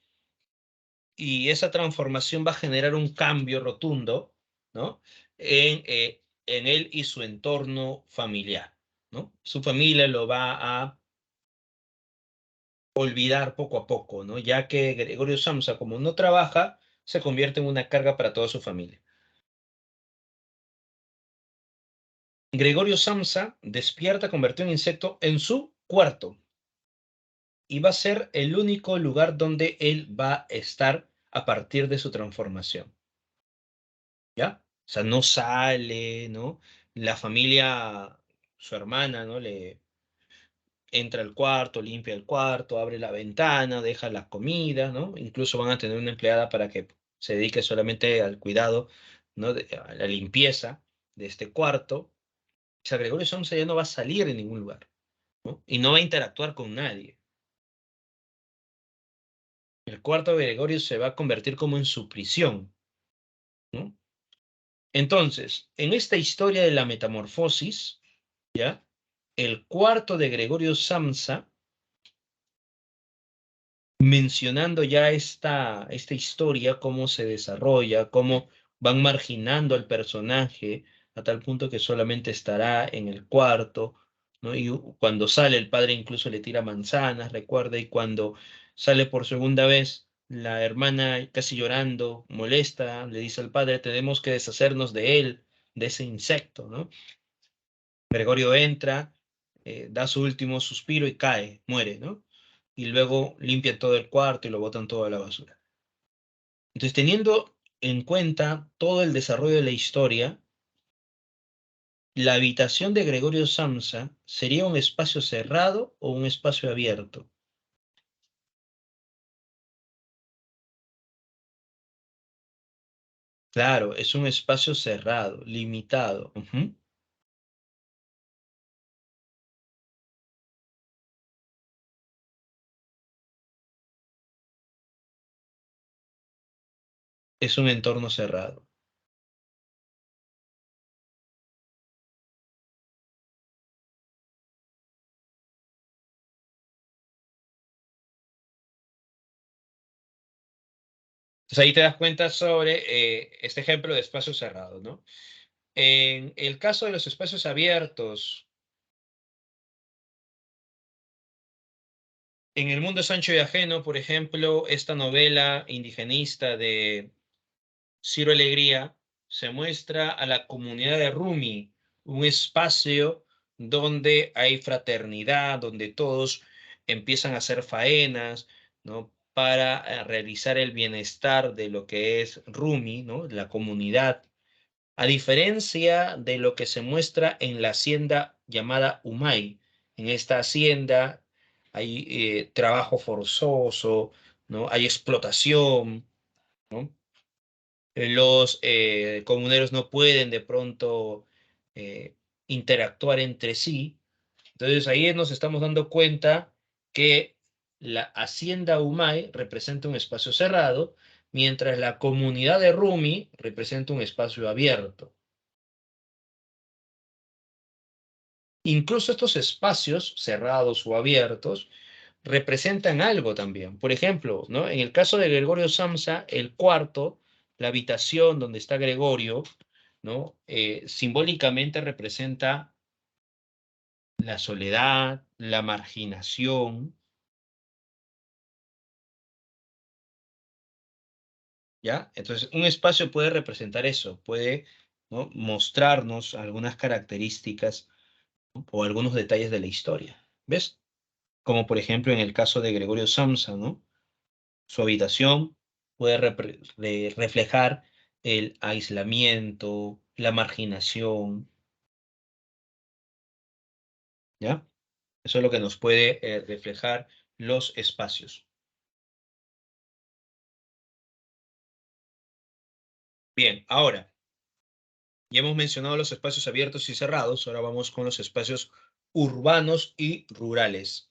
y esa transformación va a generar un cambio rotundo, ¿no? En él y su entorno familiar, ¿no? Su familia lo va a olvidar poco a poco, ¿no? Ya que Gregorio Samsa, como no trabaja, se convierte en una carga para toda su familia. Gregorio Samsa despierta convertido en insecto en su cuarto y va a ser el único lugar donde él va a estar a partir de su transformación, ¿ya? O sea, no sale, ¿no? La familia, su hermana, ¿no? Le entra al cuarto, limpia el cuarto, abre la ventana, deja la comida, ¿no? Incluso van a tener una empleada para que se dedique solamente al cuidado, ¿no? A la limpieza de este cuarto. O sea, Gregorio Samsa ya no va a salir en ningún lugar, ¿no? Y no va a interactuar con nadie. El cuarto de Gregorio se va a convertir como en su prisión, ¿no? Entonces, en esta historia de la metamorfosis, ¿ya? El cuarto de Gregorio Samsa, mencionando ya esta historia, cómo se desarrolla, cómo van marginando al personaje a tal punto que solamente estará en el cuarto, ¿no? Y cuando sale el padre incluso le tira manzanas, recuerda, y cuando sale por segunda vez, la hermana casi llorando, molesta, le dice al padre, tenemos que deshacernos de él, de ese insecto, ¿no? Gregorio entra, da su último suspiro y cae, muere, ¿no? Y luego limpian todo el cuarto y lo botan todo a la basura. Entonces, teniendo en cuenta todo el desarrollo de la historia, la habitación de Gregorio Samsa sería un espacio cerrado o un espacio abierto. Claro, es un espacio cerrado, limitado. Ujú. Es un entorno cerrado. Entonces ahí te das cuenta sobre este ejemplo de espacio cerrado, ¿no? En el caso de los espacios abiertos, en El mundo es ancho y ajeno, por ejemplo, esta novela indigenista de Ciro Alegría se muestra a la comunidad de Rumi, un espacio donde hay fraternidad, donde todos empiezan a hacer faenas, ¿no? Para realizar el bienestar de lo que es Rumi, ¿no? La comunidad. A diferencia de lo que se muestra en la hacienda llamada Humay. En esta hacienda hay trabajo forzoso, ¿no? Hay explotación, ¿no? Los comuneros no pueden de pronto eh, interactuar entre sí. Entonces ahí nos estamos dando cuenta que la hacienda Humay representa un espacio cerrado, mientras la comunidad de Rumi representa un espacio abierto. Incluso estos espacios cerrados o abiertos representan algo también. Por ejemplo, ¿no? En el caso de Gregorio Samsa, el cuarto, la habitación donde está Gregorio, ¿no? Simbólicamente representa la soledad, la marginación, ¿ya? Entonces, un espacio puede representar eso, puede, ¿no? Mostrarnos algunas características, ¿no? O algunos detalles de la historia, ¿ves? Como por ejemplo en el caso de Gregorio Samsa, ¿no? Su habitación puede reflejar el aislamiento, la marginación, ¿ya? Eso es lo que nos puede reflejar los espacios. Bien, ahora, ya hemos mencionado los espacios abiertos y cerrados, ahora vamos con los espacios urbanos y rurales.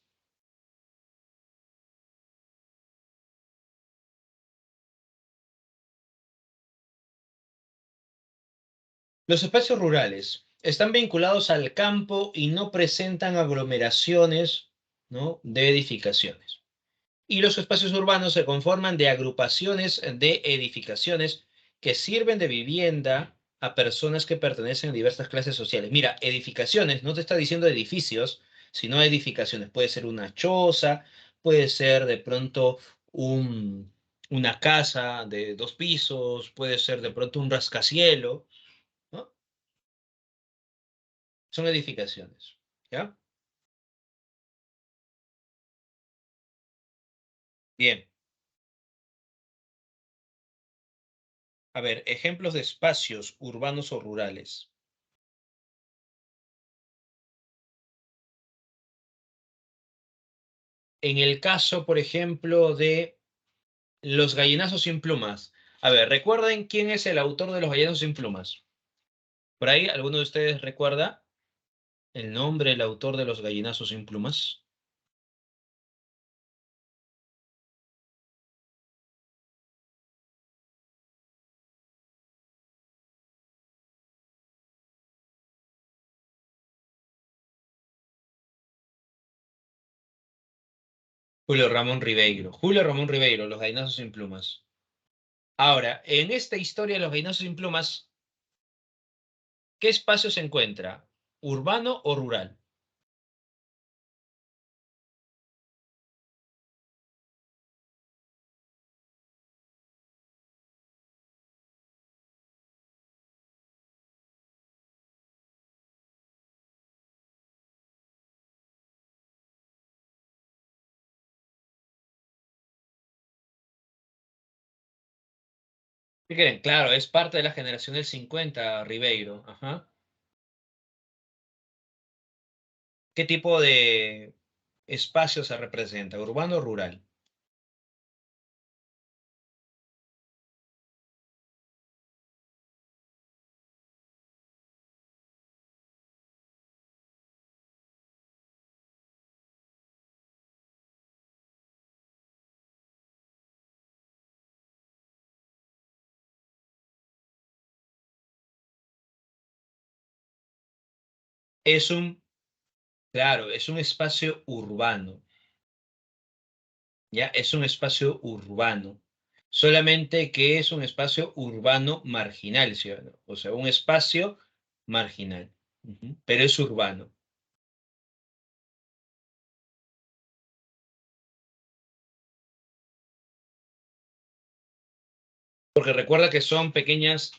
Los espacios rurales están vinculados al campo y no presentan aglomeraciones, ¿no? De edificaciones. Y los espacios urbanos se conforman de agrupaciones de edificaciones que sirven de vivienda a personas que pertenecen a diversas clases sociales. Mira, edificaciones, no te está diciendo edificios, sino edificaciones. Puede ser una choza, puede ser de pronto una casa de 2 pisos, puede ser de pronto un rascacielos, ¿no? Son edificaciones, ¿ya? Bien, a ver, ejemplos de espacios urbanos o rurales. En el caso, por ejemplo, de Los gallinazos sin plumas. A ver, ¿recuerden quién es el autor de Los gallinazos sin plumas? ¿Por ahí alguno de ustedes recuerda el nombre del autor de Los gallinazos sin plumas? Julio Ramón Ribeiro. Julio Ramón Ribeiro, Los gallinazos sin plumas. Ahora, en esta historia de Los gallinazos sin plumas, ¿qué espacio se encuentra? ¿Urbano o rural? ¿Qué creen? Claro, es parte de la generación del 50, Ribeiro. Ajá. ¿Qué tipo de espacio se representa? ¿Urbano o rural? Es un, claro, es un espacio urbano. ¿Ya? Es un espacio urbano. solamente que es un espacio urbano marginal, ¿sí o no? O sea, un espacio marginal, pero es urbano. Porque recuerda que son pequeñas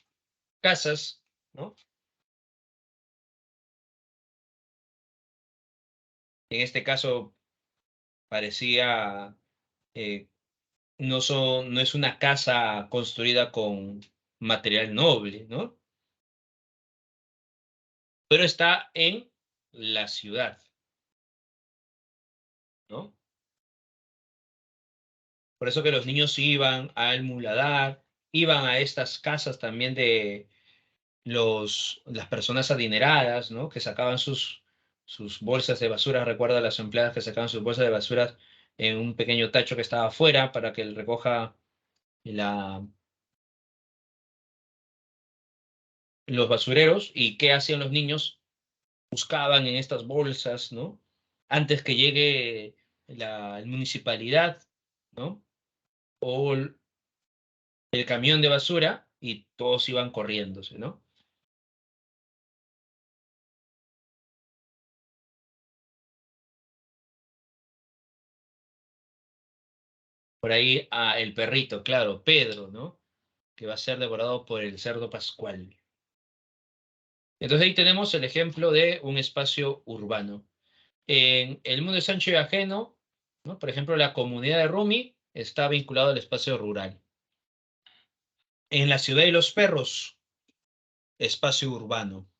casas, ¿no? En este caso parecía, eh, no es una casa construida con material noble, ¿no? Pero está en la ciudad, ¿no? Por eso que los niños iban al muladar, iban a estas casas también de las personas adineradas, ¿no? Que sacaban sus bolsas de basura. Recuerda a las empleadas que sacaban sus bolsas de basura en un pequeño tacho que estaba afuera para que él recoja la, los basureros. ¿Y qué hacían los niños? Buscaban en estas bolsas, ¿no? Antes que llegue la municipalidad, ¿no? O el camión de basura y todos iban corriéndose, ¿no? Por ahí el perrito, claro, Pedro, ¿no? Que va a ser devorado por el cerdo pascual. Entonces ahí tenemos el ejemplo de un espacio urbano. En el mundo de Sancho y Ajeno, ¿no? Por ejemplo, la comunidad de Rumi está vinculada al espacio rural. En la ciudad de los perros, espacio urbano.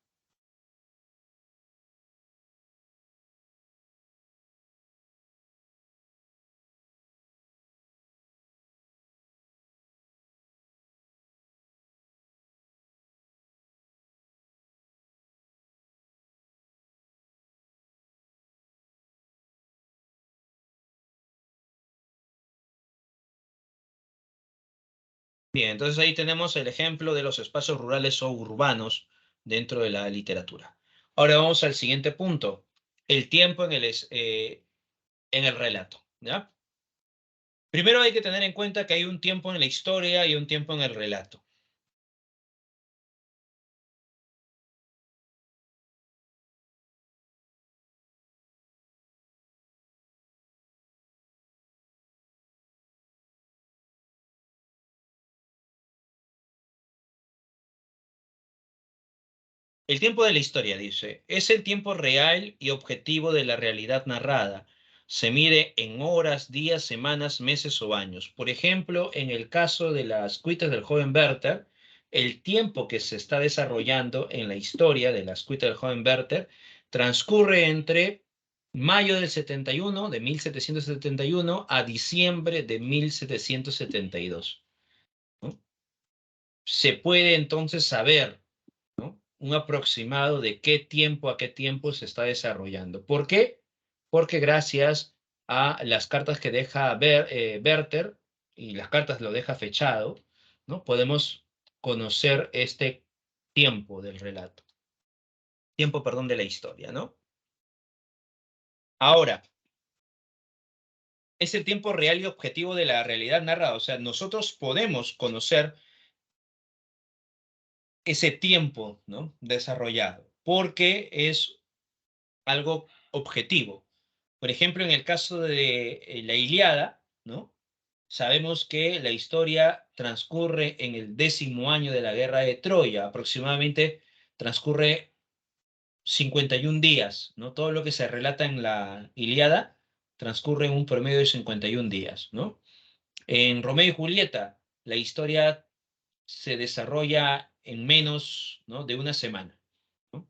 Bien, entonces ahí tenemos el ejemplo de los espacios rurales o urbanos dentro de la literatura. Ahora vamos al siguiente punto, el tiempo en el relato, ¿ya? Primero hay que tener en cuenta que hay un tiempo en la historia y un tiempo en el relato. El tiempo de la historia, dice, es el tiempo real y objetivo de la realidad narrada. Se mide en horas, días, semanas, meses o años. Por ejemplo, en el caso de las cuitas del joven Werther, el tiempo que se está desarrollando en la historia de las cuitas del joven Werther transcurre entre mayo del 71, de 1771, a diciembre de 1772, ¿no? Se puede entonces saber, ¿no? Un aproximado de qué tiempo a qué tiempo se está desarrollando. ¿Por qué? Porque gracias a las cartas que deja Werther, y las cartas lo deja fechado, ¿no? Podemos conocer este tiempo del relato, tiempo, perdón, de la historia, ¿no? Ahora, es el tiempo real y objetivo de la realidad narrada, o sea, nosotros podemos conocer ese tiempo, ¿no? Desarrollado, porque es algo objetivo. Por ejemplo, en el caso de la Ilíada, ¿no? Sabemos que la historia transcurre en el 10.º año de la guerra de Troya, aproximadamente transcurre 51 días, ¿no? Todo lo que se relata en la Ilíada transcurre en un promedio de 51 días, ¿no? En Romeo y Julieta, la historia se desarrolla en menos, ¿no? de una semana, ¿no?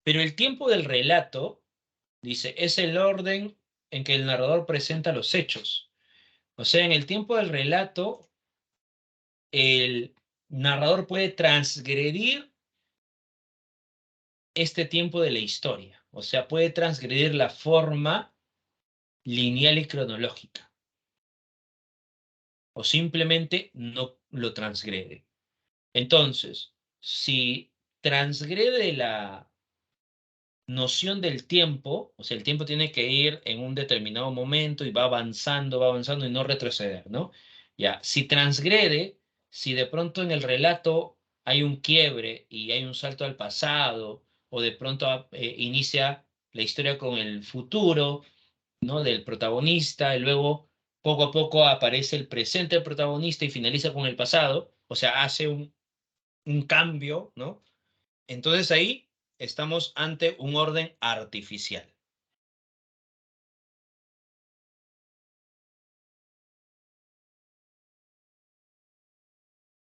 Pero el tiempo del relato, dice, es el orden en que el narrador presenta los hechos. O sea, en el tiempo del relato, el narrador puede transgredir este tiempo de la historia. O sea, puede transgredir la forma lineal y cronológica. O simplemente no lo transgrede. Entonces, si transgrede la noción del tiempo, o sea, el tiempo tiene que ir en un determinado momento y va avanzando y no retroceder, ¿no? Ya, si transgrede, si de pronto en el relato hay un quiebre y hay un salto al pasado, o de pronto inicia la historia con el futuro, ¿no? Del protagonista, y luego poco a poco aparece el presente del protagonista y finaliza con el pasado, o sea, hace un cambio, ¿no? Entonces ahí estamos ante un orden artificial.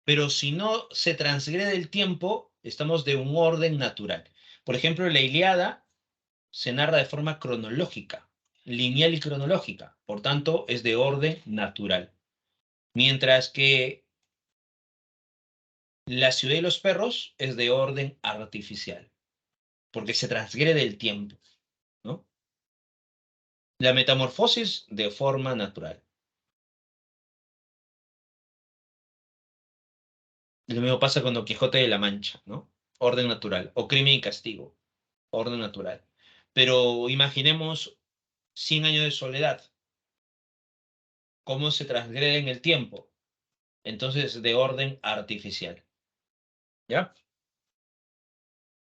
Pero si no se transgrede el tiempo, estamos de un orden natural. Por ejemplo, la Ilíada se narra de forma cronológica, lineal y cronológica, por tanto es de orden natural. Mientras que la ciudad de los perros es de orden artificial, porque se transgrede el tiempo, ¿no? La metamorfosis de forma natural. Lo mismo pasa con Don Quijote de la Mancha, ¿no? Orden natural. O Crimen y Castigo, orden natural. Pero imaginemos 100 años de soledad, cómo se transgrede en el tiempo. Entonces, de orden artificial, ¿ya?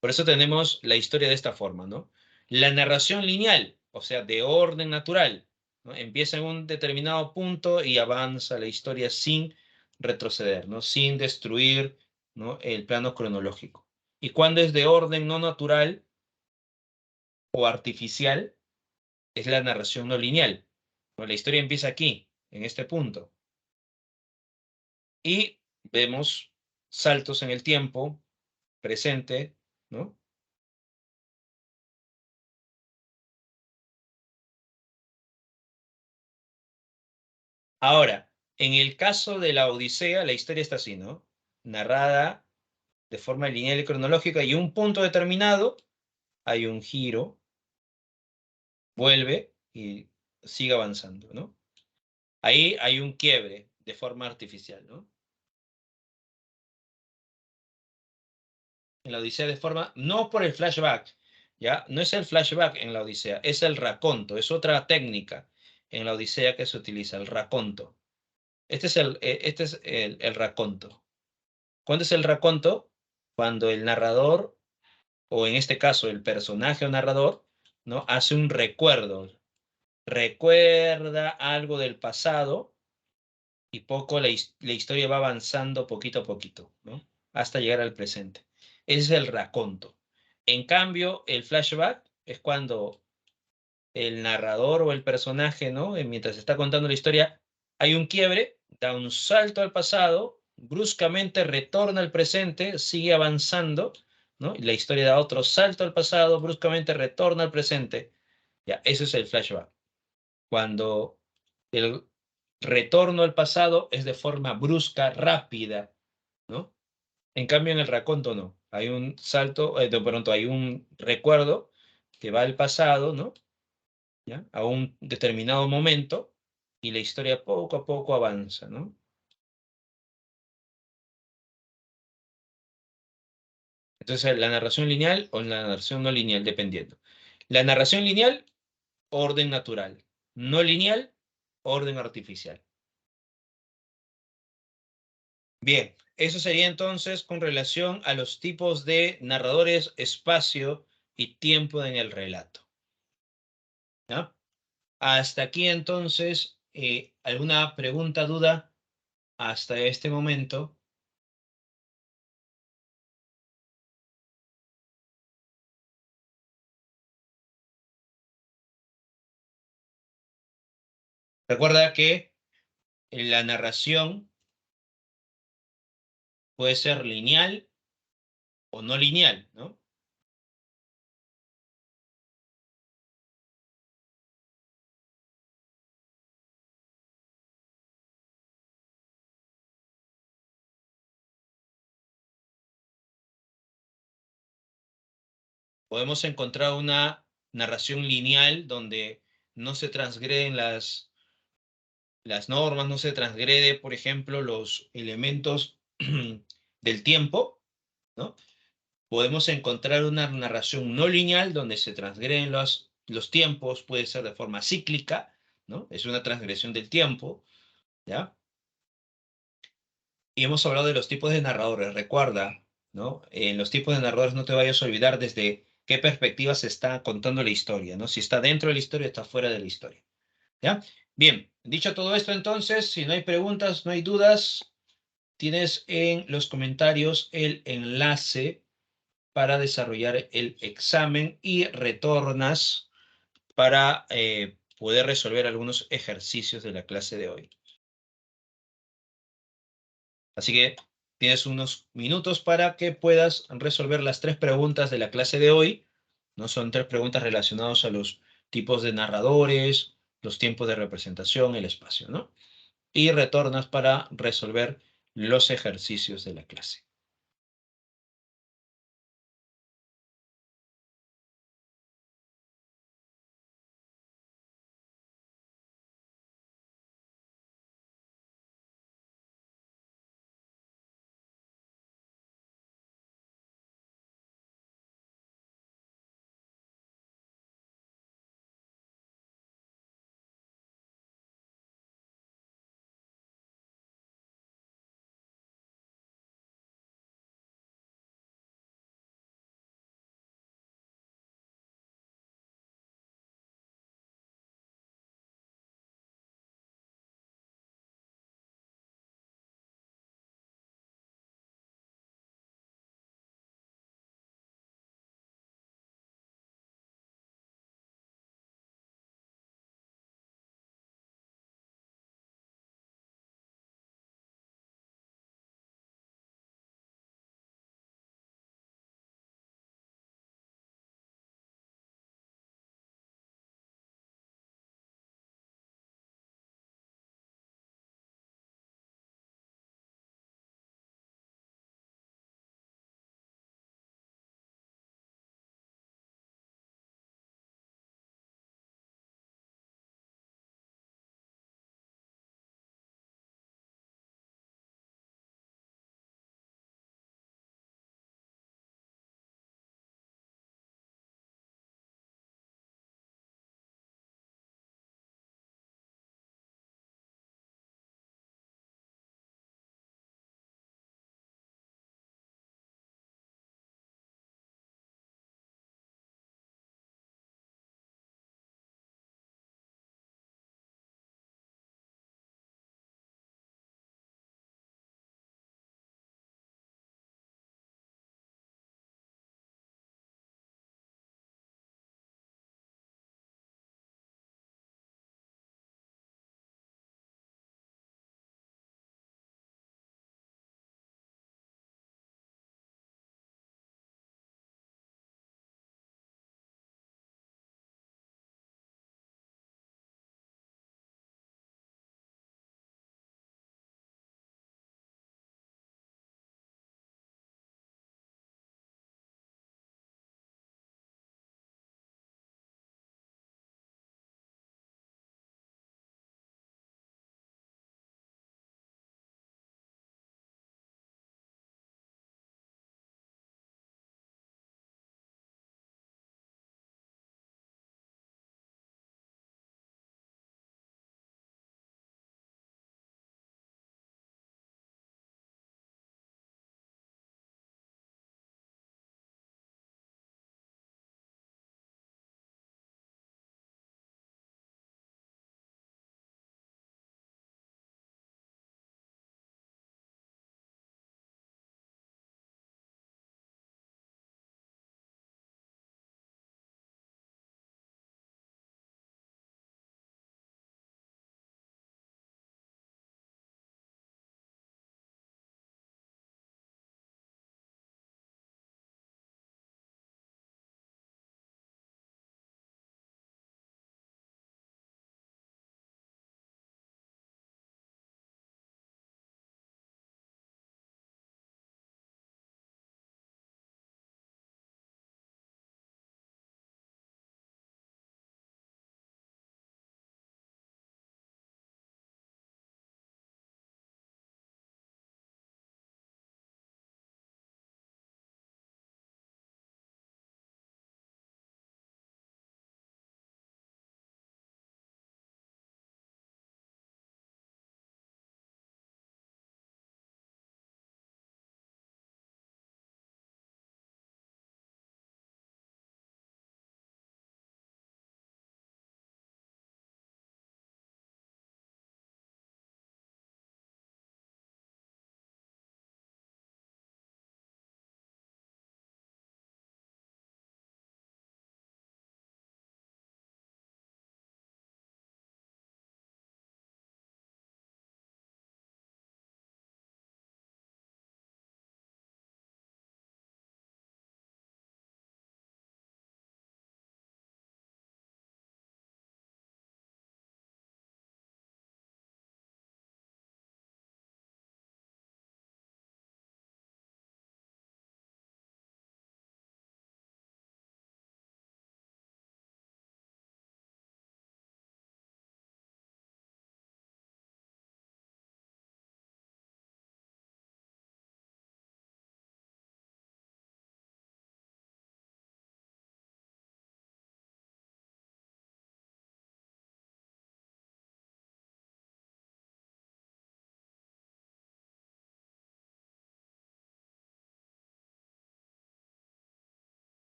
Por eso tenemos la historia de esta forma, ¿no? La narración lineal, o sea, de orden natural, ¿no? Empieza en un determinado punto y avanza la historia sin retroceder, ¿no? Sin destruir, ¿no? El plano cronológico. Y cuando es de orden no natural o artificial, es la narración no lineal. ¿No? La historia empieza aquí, en este punto. Y vemos saltos en el tiempo presente, ¿no? Ahora, en el caso de la Odisea, la historia está así, ¿no? Narrada de forma lineal y cronológica, y un punto determinado, hay un giro, vuelve y sigue avanzando, ¿no? Ahí hay un quiebre de forma artificial, ¿no? En la Odisea de forma, no por el flashback, ¿ya? No es el flashback en la Odisea, es el raconto, es otra técnica en la Odisea que se utiliza, el raconto. Este es el raconto. ¿Cuándo es el raconto? Cuando el narrador, o en este caso el personaje o narrador, ¿no? Hace un recuerdo, recuerda algo del pasado y poco la historia va avanzando poquito a poquito, ¿no? Hasta llegar al presente. Ese es el raconto. En cambio, el flashback es cuando el narrador o el personaje, ¿no? Mientras está contando la historia, hay un quiebre, da un salto al pasado, bruscamente retorna al presente, sigue avanzando, ¿no? Y la historia da otro salto al pasado, bruscamente retorna al presente. Ya, ese es el flashback. Cuando el retorno al pasado es de forma brusca, rápida, ¿no? En cambio, en el raconto no. Hay un salto, de pronto hay un recuerdo que va al pasado, ¿no? ¿Ya? A un determinado momento y la historia poco a poco avanza, ¿no? Entonces, la narración lineal o la narración no lineal, dependiendo. La narración lineal, orden natural. No lineal, orden artificial. Bien, eso sería entonces con relación a los tipos de narradores, espacio y tiempo en el relato. ¿Ya? Hasta aquí entonces, ¿alguna pregunta, duda hasta este momento? Recuerda que la narración puede ser lineal o no lineal, ¿no? Podemos encontrar una narración lineal donde no se transgreden las normas, no se transgrede, por ejemplo, los elementos del tiempo, ¿no? Podemos encontrar una narración no lineal donde se transgreden los tiempos, puede ser de forma cíclica, ¿no? Es una transgresión del tiempo, ¿ya? y hemos hablado de los tipos de narradores. Recuerda, ¿no? En los tipos de narradores no te vayas a olvidar desde qué perspectiva se está contando la historia, ¿no? Si está dentro de la historia o está fuera de la historia. ¿Ya? Bien, dicho todo esto entonces, si no hay preguntas, no hay dudas, tienes en los comentarios el enlace para desarrollar el examen y retornas para poder resolver algunos ejercicios de la clase de hoy. Así que tienes unos minutos para que puedas resolver las 3 preguntas de la clase de hoy. No son 3 preguntas relacionadas a los tipos de narradores, los tiempos de representación, el espacio, ¿no? Y retornas para resolver los ejercicios de la clase.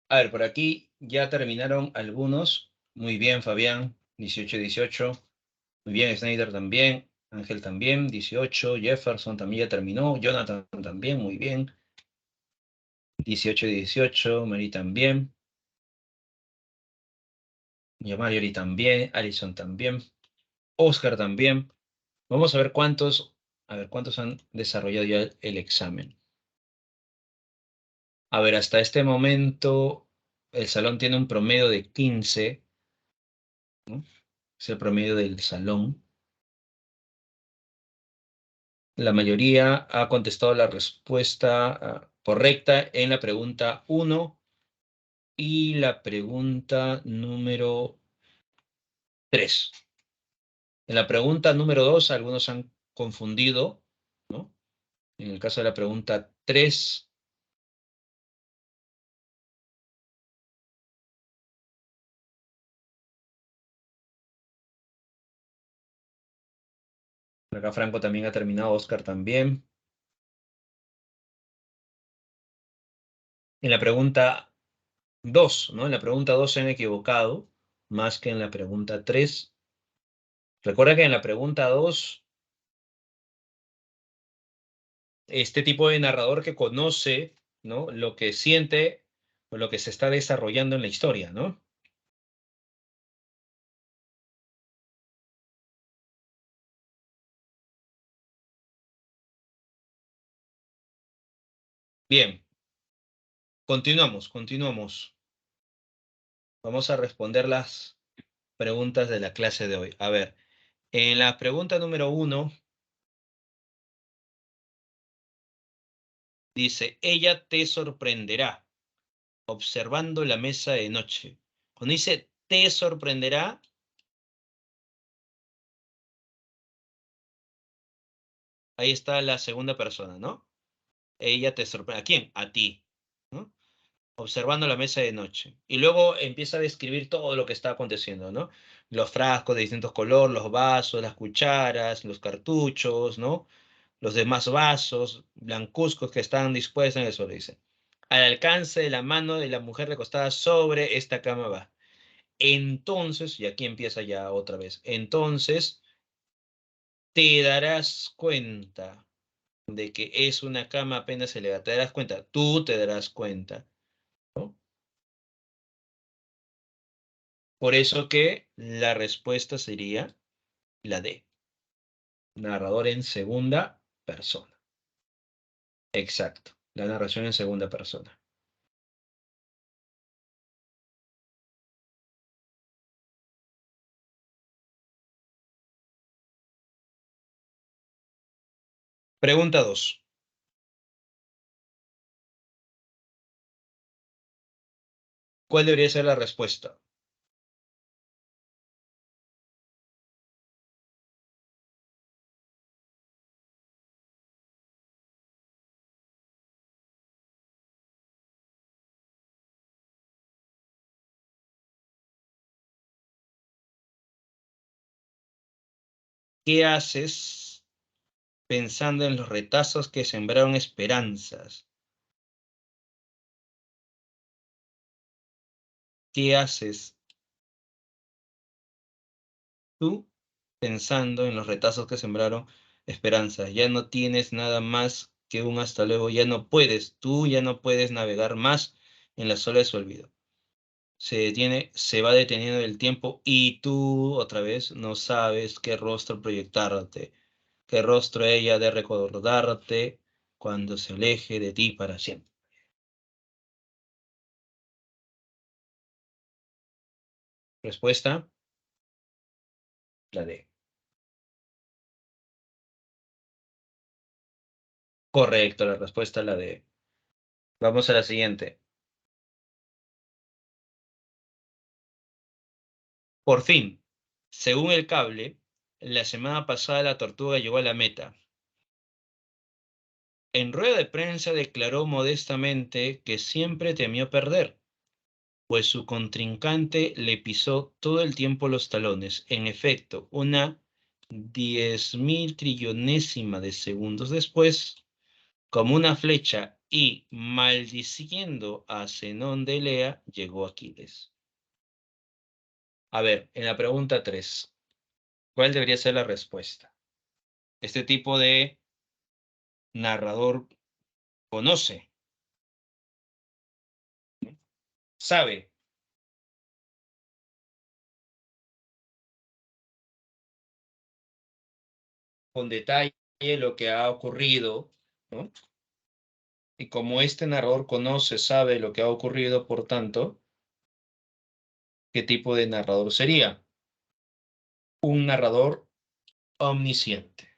A ver, por aquí ya terminaron algunos. Muy bien, Fabián, 18-18. Muy bien, Snyder también. Ángel también, 18. Jefferson también ya terminó. Jonathan también, muy bien. 18-18. Mary también. Yamari también. Alison también. Oscar también. Vamos a ver cuántos han desarrollado ya el examen. A ver, hasta este momento el salón tiene un promedio de 15, ¿no? Es el promedio del salón. La mayoría ha contestado la respuesta correcta en la pregunta 1 y la pregunta número 3. En la pregunta número 2, algunos han confundido, ¿no? En el caso de la pregunta 3, acá Franco también ha terminado, Oscar también. En la pregunta 2, ¿no? En la pregunta 2 se han equivocado, más que en la pregunta 3. Recuerda que en la pregunta 2, este tipo de narrador que conoce, ¿no? Lo que siente o lo que se está desarrollando en la historia, ¿no? Bien, continuamos. Vamos a responder las preguntas de la clase de hoy. A ver, en la pregunta número 1 dice, ella te sorprenderá observando la mesa de noche. Cuando dice te sorprenderá, ahí está la segunda persona, ¿no? Ella te sorprende. ¿A quién? A ti, ¿no? Observando la mesa de noche. Y luego empieza a describir todo lo que está aconteciendo, ¿no? Los frascos de distintos colores, los vasos, las cucharas, los cartuchos, ¿no? Los demás vasos blancuzcos que están dispuestos en el suelo, dice. Al alcance de la mano de la mujer recostada sobre esta cama va. Entonces, y aquí empieza ya otra vez, entonces te darás cuenta de que es una cama apenas elevada. Te darás cuenta, tú te darás cuenta, ¿no? Por eso que la respuesta sería la D. Narrador en segunda persona. Exacto. La narración en segunda persona. Pregunta 2. ¿Cuál debería ser la respuesta? ¿Qué haces pensando en los retazos que sembraron esperanzas? ¿Qué haces tú pensando en los retazos que sembraron esperanzas? Ya no tienes nada más que un hasta luego, ya no puedes, tú ya no puedes navegar más en la sola de su olvido. Se detiene, se va deteniendo el tiempo y tú otra vez no sabes qué rostro proyectarte, qué rostro ella de recordarte cuando se aleje de ti para siempre. Respuesta, la D. Correcto, la respuesta es la D. Vamos a la siguiente. Por fin, según el cable, la semana pasada la tortuga llegó a la meta. En rueda de prensa declaró modestamente que siempre temió perder, pues su contrincante le pisó todo el tiempo los talones. En efecto, una 10.000 trillonésima de segundos después, como una flecha y maldiciendo a Zenón de Elea, llegó Aquiles. A ver, en la pregunta 3, ¿cuál debería ser la respuesta? Este tipo de narrador conoce, sabe con detalle lo que ha ocurrido, ¿no? Y como este narrador conoce, sabe lo que ha ocurrido, por tanto, ¿qué tipo de narrador sería? Un narrador omnisciente.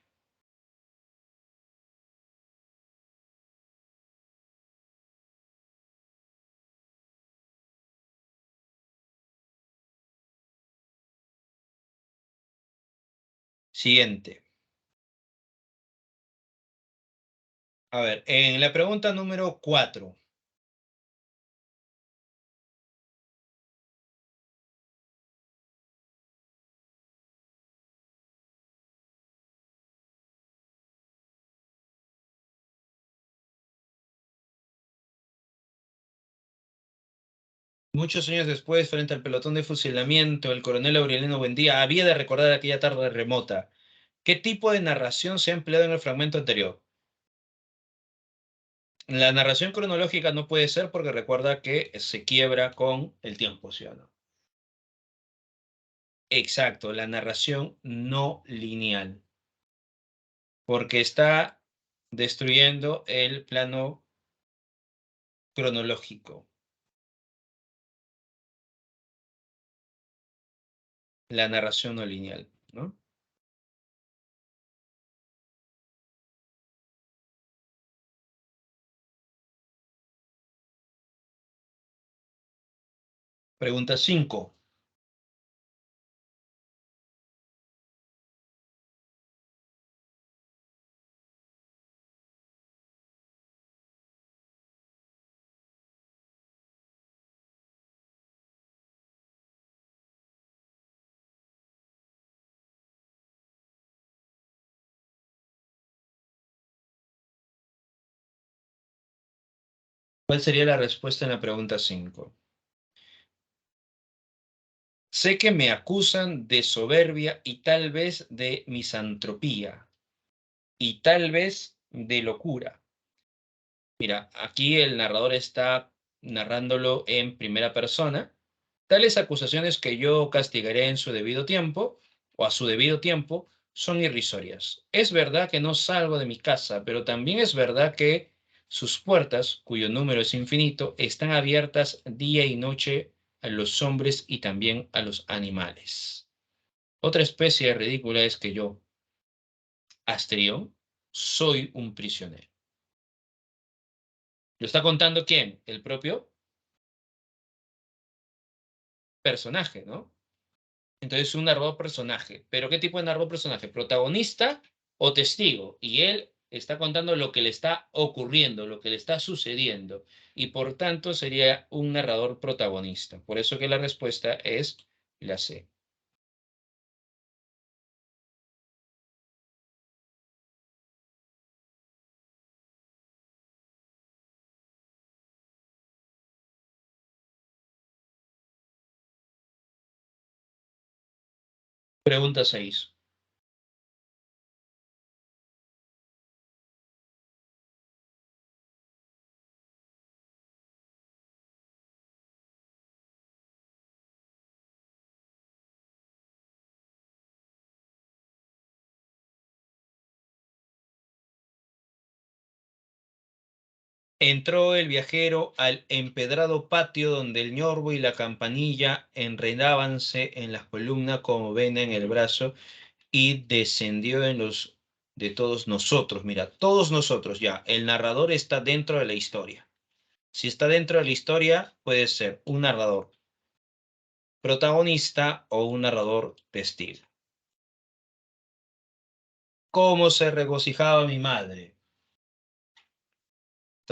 Siguiente. A ver, en la pregunta número 4. Muchos años después, frente al pelotón de fusilamiento, el coronel Aureliano Buendía había de recordar aquella tarde remota. ¿Qué tipo de narración se ha empleado en el fragmento anterior? La narración cronológica no puede ser porque recuerda que se quiebra con el tiempo, ¿sí o no? Exacto, la narración no lineal, porque está destruyendo el plano cronológico, la narración no lineal, ¿no? Pregunta 5. ¿Cuál sería la respuesta en la pregunta 5? Sé que me acusan de soberbia y tal vez de misantropía y tal vez de locura. Mira, aquí el narrador está narrándolo en primera persona. Tales acusaciones que yo castigaré en su debido tiempo o a su debido tiempo son irrisorias. Es verdad que no salgo de mi casa, pero también es verdad que sus puertas, cuyo número es infinito, están abiertas día y noche a los hombres y también a los animales. Otra especie ridícula es que yo, Astrión, soy un prisionero. ¿Lo está contando quién? El propio personaje, ¿no? Entonces, un narrador personaje. ¿Pero qué tipo de narrador personaje? ¿Protagonista o testigo? Y él está contando lo que le está ocurriendo, lo que le está sucediendo. Y por tanto, sería un narrador protagonista. Por eso que la respuesta es la C. Pregunta 6. Entró el viajero al empedrado patio donde el ñorbo y la campanilla enredábanse en las columnas como vena en el brazo y descendió en los de todos nosotros. Mira, todos nosotros ya. El narrador está dentro de la historia. Si está dentro de la historia, puede ser un narrador protagonista o un narrador testigo. ¿Cómo se regocijaba mi madre?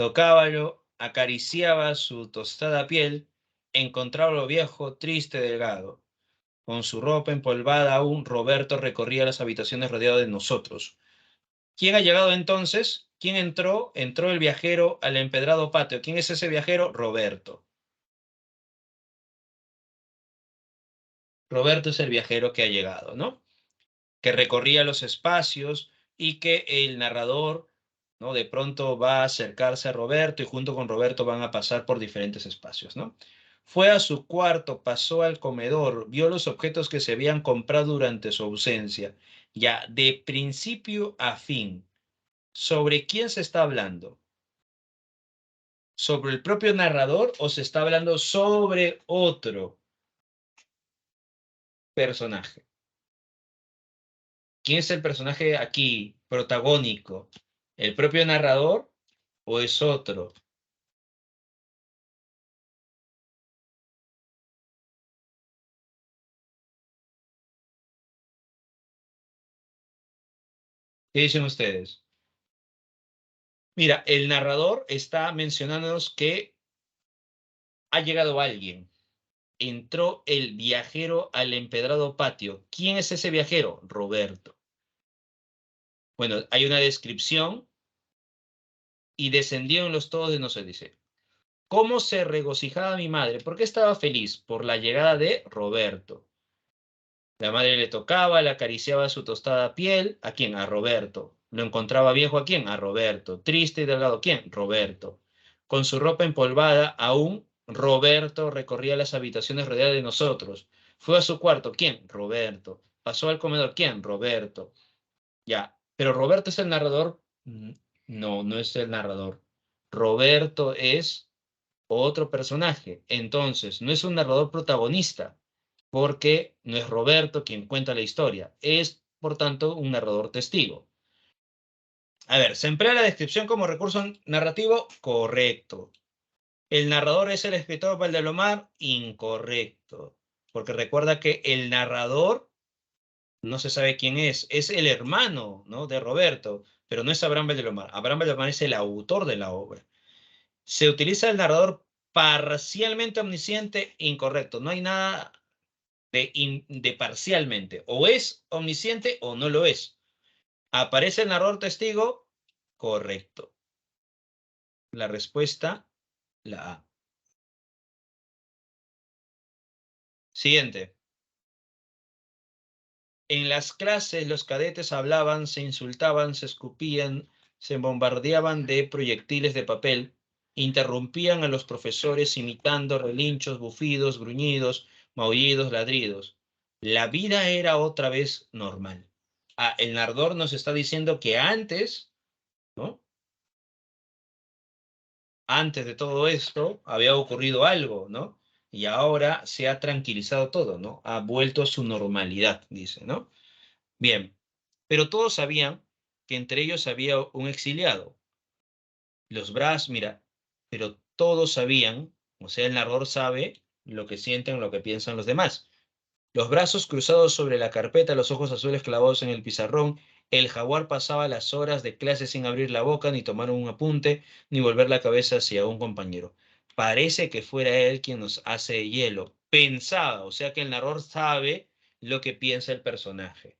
Tocábalo, acariciaba su tostada piel, encontraba lo viejo, triste, delgado. Con su ropa empolvada aún, Roberto recorría las habitaciones rodeado de nosotros. ¿Quién ha llegado entonces? ¿Quién entró? Entró el viajero al empedrado patio. ¿Quién es ese viajero? Roberto. Roberto es el viajero que ha llegado, ¿no? Que recorría los espacios y que el narrador, ¿no? De pronto va a acercarse a Roberto y junto con Roberto van a pasar por diferentes espacios, ¿no? Fue a su cuarto, pasó al comedor, vio los objetos que se habían comprado durante su ausencia. Ya, de principio a fin, ¿sobre quién se está hablando? ¿Sobre el propio narrador o se está hablando sobre otro personaje? ¿Quién es el personaje aquí protagónico? ¿El propio narrador o es otro? ¿Qué dicen ustedes? Mira, el narrador está mencionándonos que ha llegado alguien. Entró el viajero al empedrado patio. ¿Quién es ese viajero? Roberto. Bueno, hay una descripción y descendieron los todos de no sé, dice. ¿Cómo se regocijaba mi madre? ¿Por qué estaba feliz? Por la llegada de Roberto. La madre le tocaba, le acariciaba su tostada piel. ¿A quién? A Roberto. ¿Lo encontraba viejo? ¿A quién? A Roberto. Triste y delgado. ¿Quién? Roberto. Con su ropa empolvada, aún Roberto recorría las habitaciones rodeadas de nosotros. Fue a su cuarto. ¿Quién? Roberto. Pasó al comedor. ¿Quién? Roberto. Ya. ¿Pero Roberto es el narrador? No, no es el narrador. Roberto es otro personaje. Entonces, no es un narrador protagonista porque no es Roberto quien cuenta la historia, es, por tanto, un narrador testigo. A ver, ¿se emplea la descripción como recurso narrativo? Correcto. ¿El narrador es el escritor Valdelomar? Incorrecto, porque recuerda que el narrador no se sabe quién es el hermano, ¿no? de Roberto, pero no es Abraham Valdelomar. Abraham Valdelomar es el autor de la obra. ¿Se utiliza el narrador parcialmente omnisciente? Incorrecto, no hay nada de parcialmente. O es omnisciente o no lo es. ¿Aparece el narrador testigo? Correcto. La respuesta, la A. Siguiente. En las clases los cadetes hablaban, se insultaban, se escupían, se bombardeaban de proyectiles de papel, interrumpían a los profesores imitando relinchos, bufidos, gruñidos, maullidos, ladridos. La vida era otra vez normal. Ah, el narrador nos está diciendo que antes, ¿no? Antes de todo esto había ocurrido algo, ¿no? Y ahora se ha tranquilizado todo, ¿no? Ha vuelto a su normalidad, dice, ¿no? Bien, pero todos sabían que entre ellos había un exiliado. Los brazos, mira, pero todos sabían, o sea, el narrador sabe lo que sienten, lo que piensan los demás. Los brazos cruzados sobre la carpeta, los ojos azules clavados en el pizarrón, el jaguar pasaba las horas de clase sin abrir la boca, ni tomar un apunte, ni volver la cabeza hacia un compañero. Parece que fuera él quien nos hace hielo. Pensaba, o sea que el narrador sabe lo que piensa el personaje.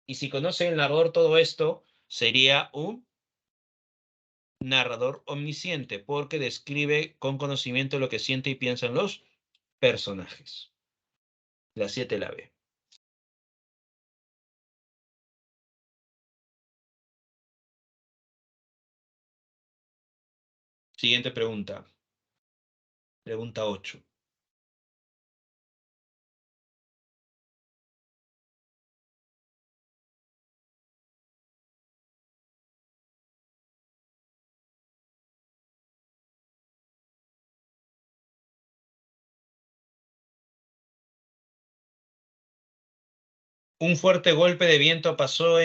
Y si conoce el narrador todo esto, sería un narrador omnisciente, porque describe con conocimiento lo que siente y piensan los personajes. La 7 la B. Siguiente pregunta. Pregunta 8. Un fuerte golpe de viento pasó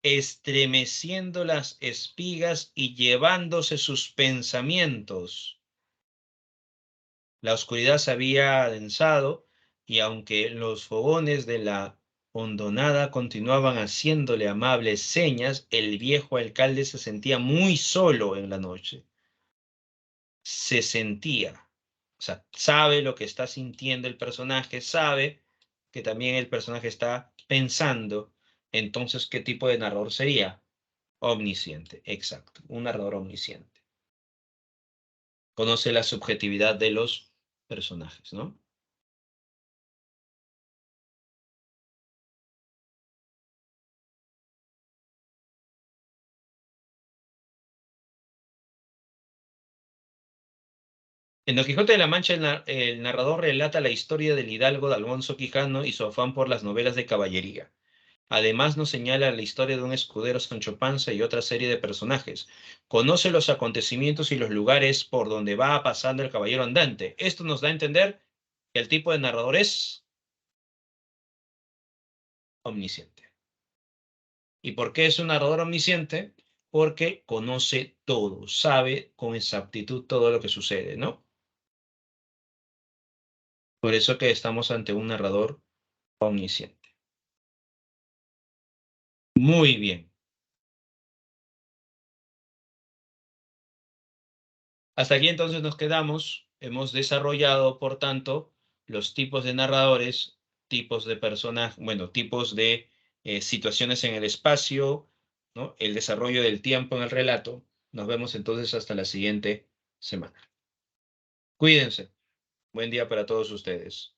estremeciendo las espigas y llevándose sus pensamientos. La oscuridad se había adensado y aunque los fogones de la hondonada continuaban haciéndole amables señas, el viejo alcalde se sentía muy solo en la noche. Se sentía, o sea, sabe lo que está sintiendo el personaje, sabe que también el personaje está pensando Entonces, ¿qué tipo de narrador sería? Omnisciente, exacto, un narrador omnisciente. Conoce la subjetividad de los personajes, ¿no? En Don Quijote de la Mancha, el narrador relata la historia del hidalgo de Alonso Quijano y su afán por las novelas de caballería. Además, nos señala la historia de un escudero Sancho Panza y otra serie de personajes. Conoce los acontecimientos y los lugares por donde va pasando el caballero andante. Esto nos da a entender que el tipo de narrador es omnisciente. ¿Y por qué es un narrador omnisciente? Porque conoce todo, sabe con exactitud todo lo que sucede, ¿no? Por eso que estamos ante un narrador omnisciente. Muy bien. Hasta aquí entonces nos quedamos. Hemos desarrollado, por tanto, los tipos de narradores, tipos de personas, bueno, tipos de situaciones en el espacio, ¿no? El desarrollo del tiempo en el relato. Nos vemos entonces hasta la siguiente semana. Cuídense. Buen día para todos ustedes.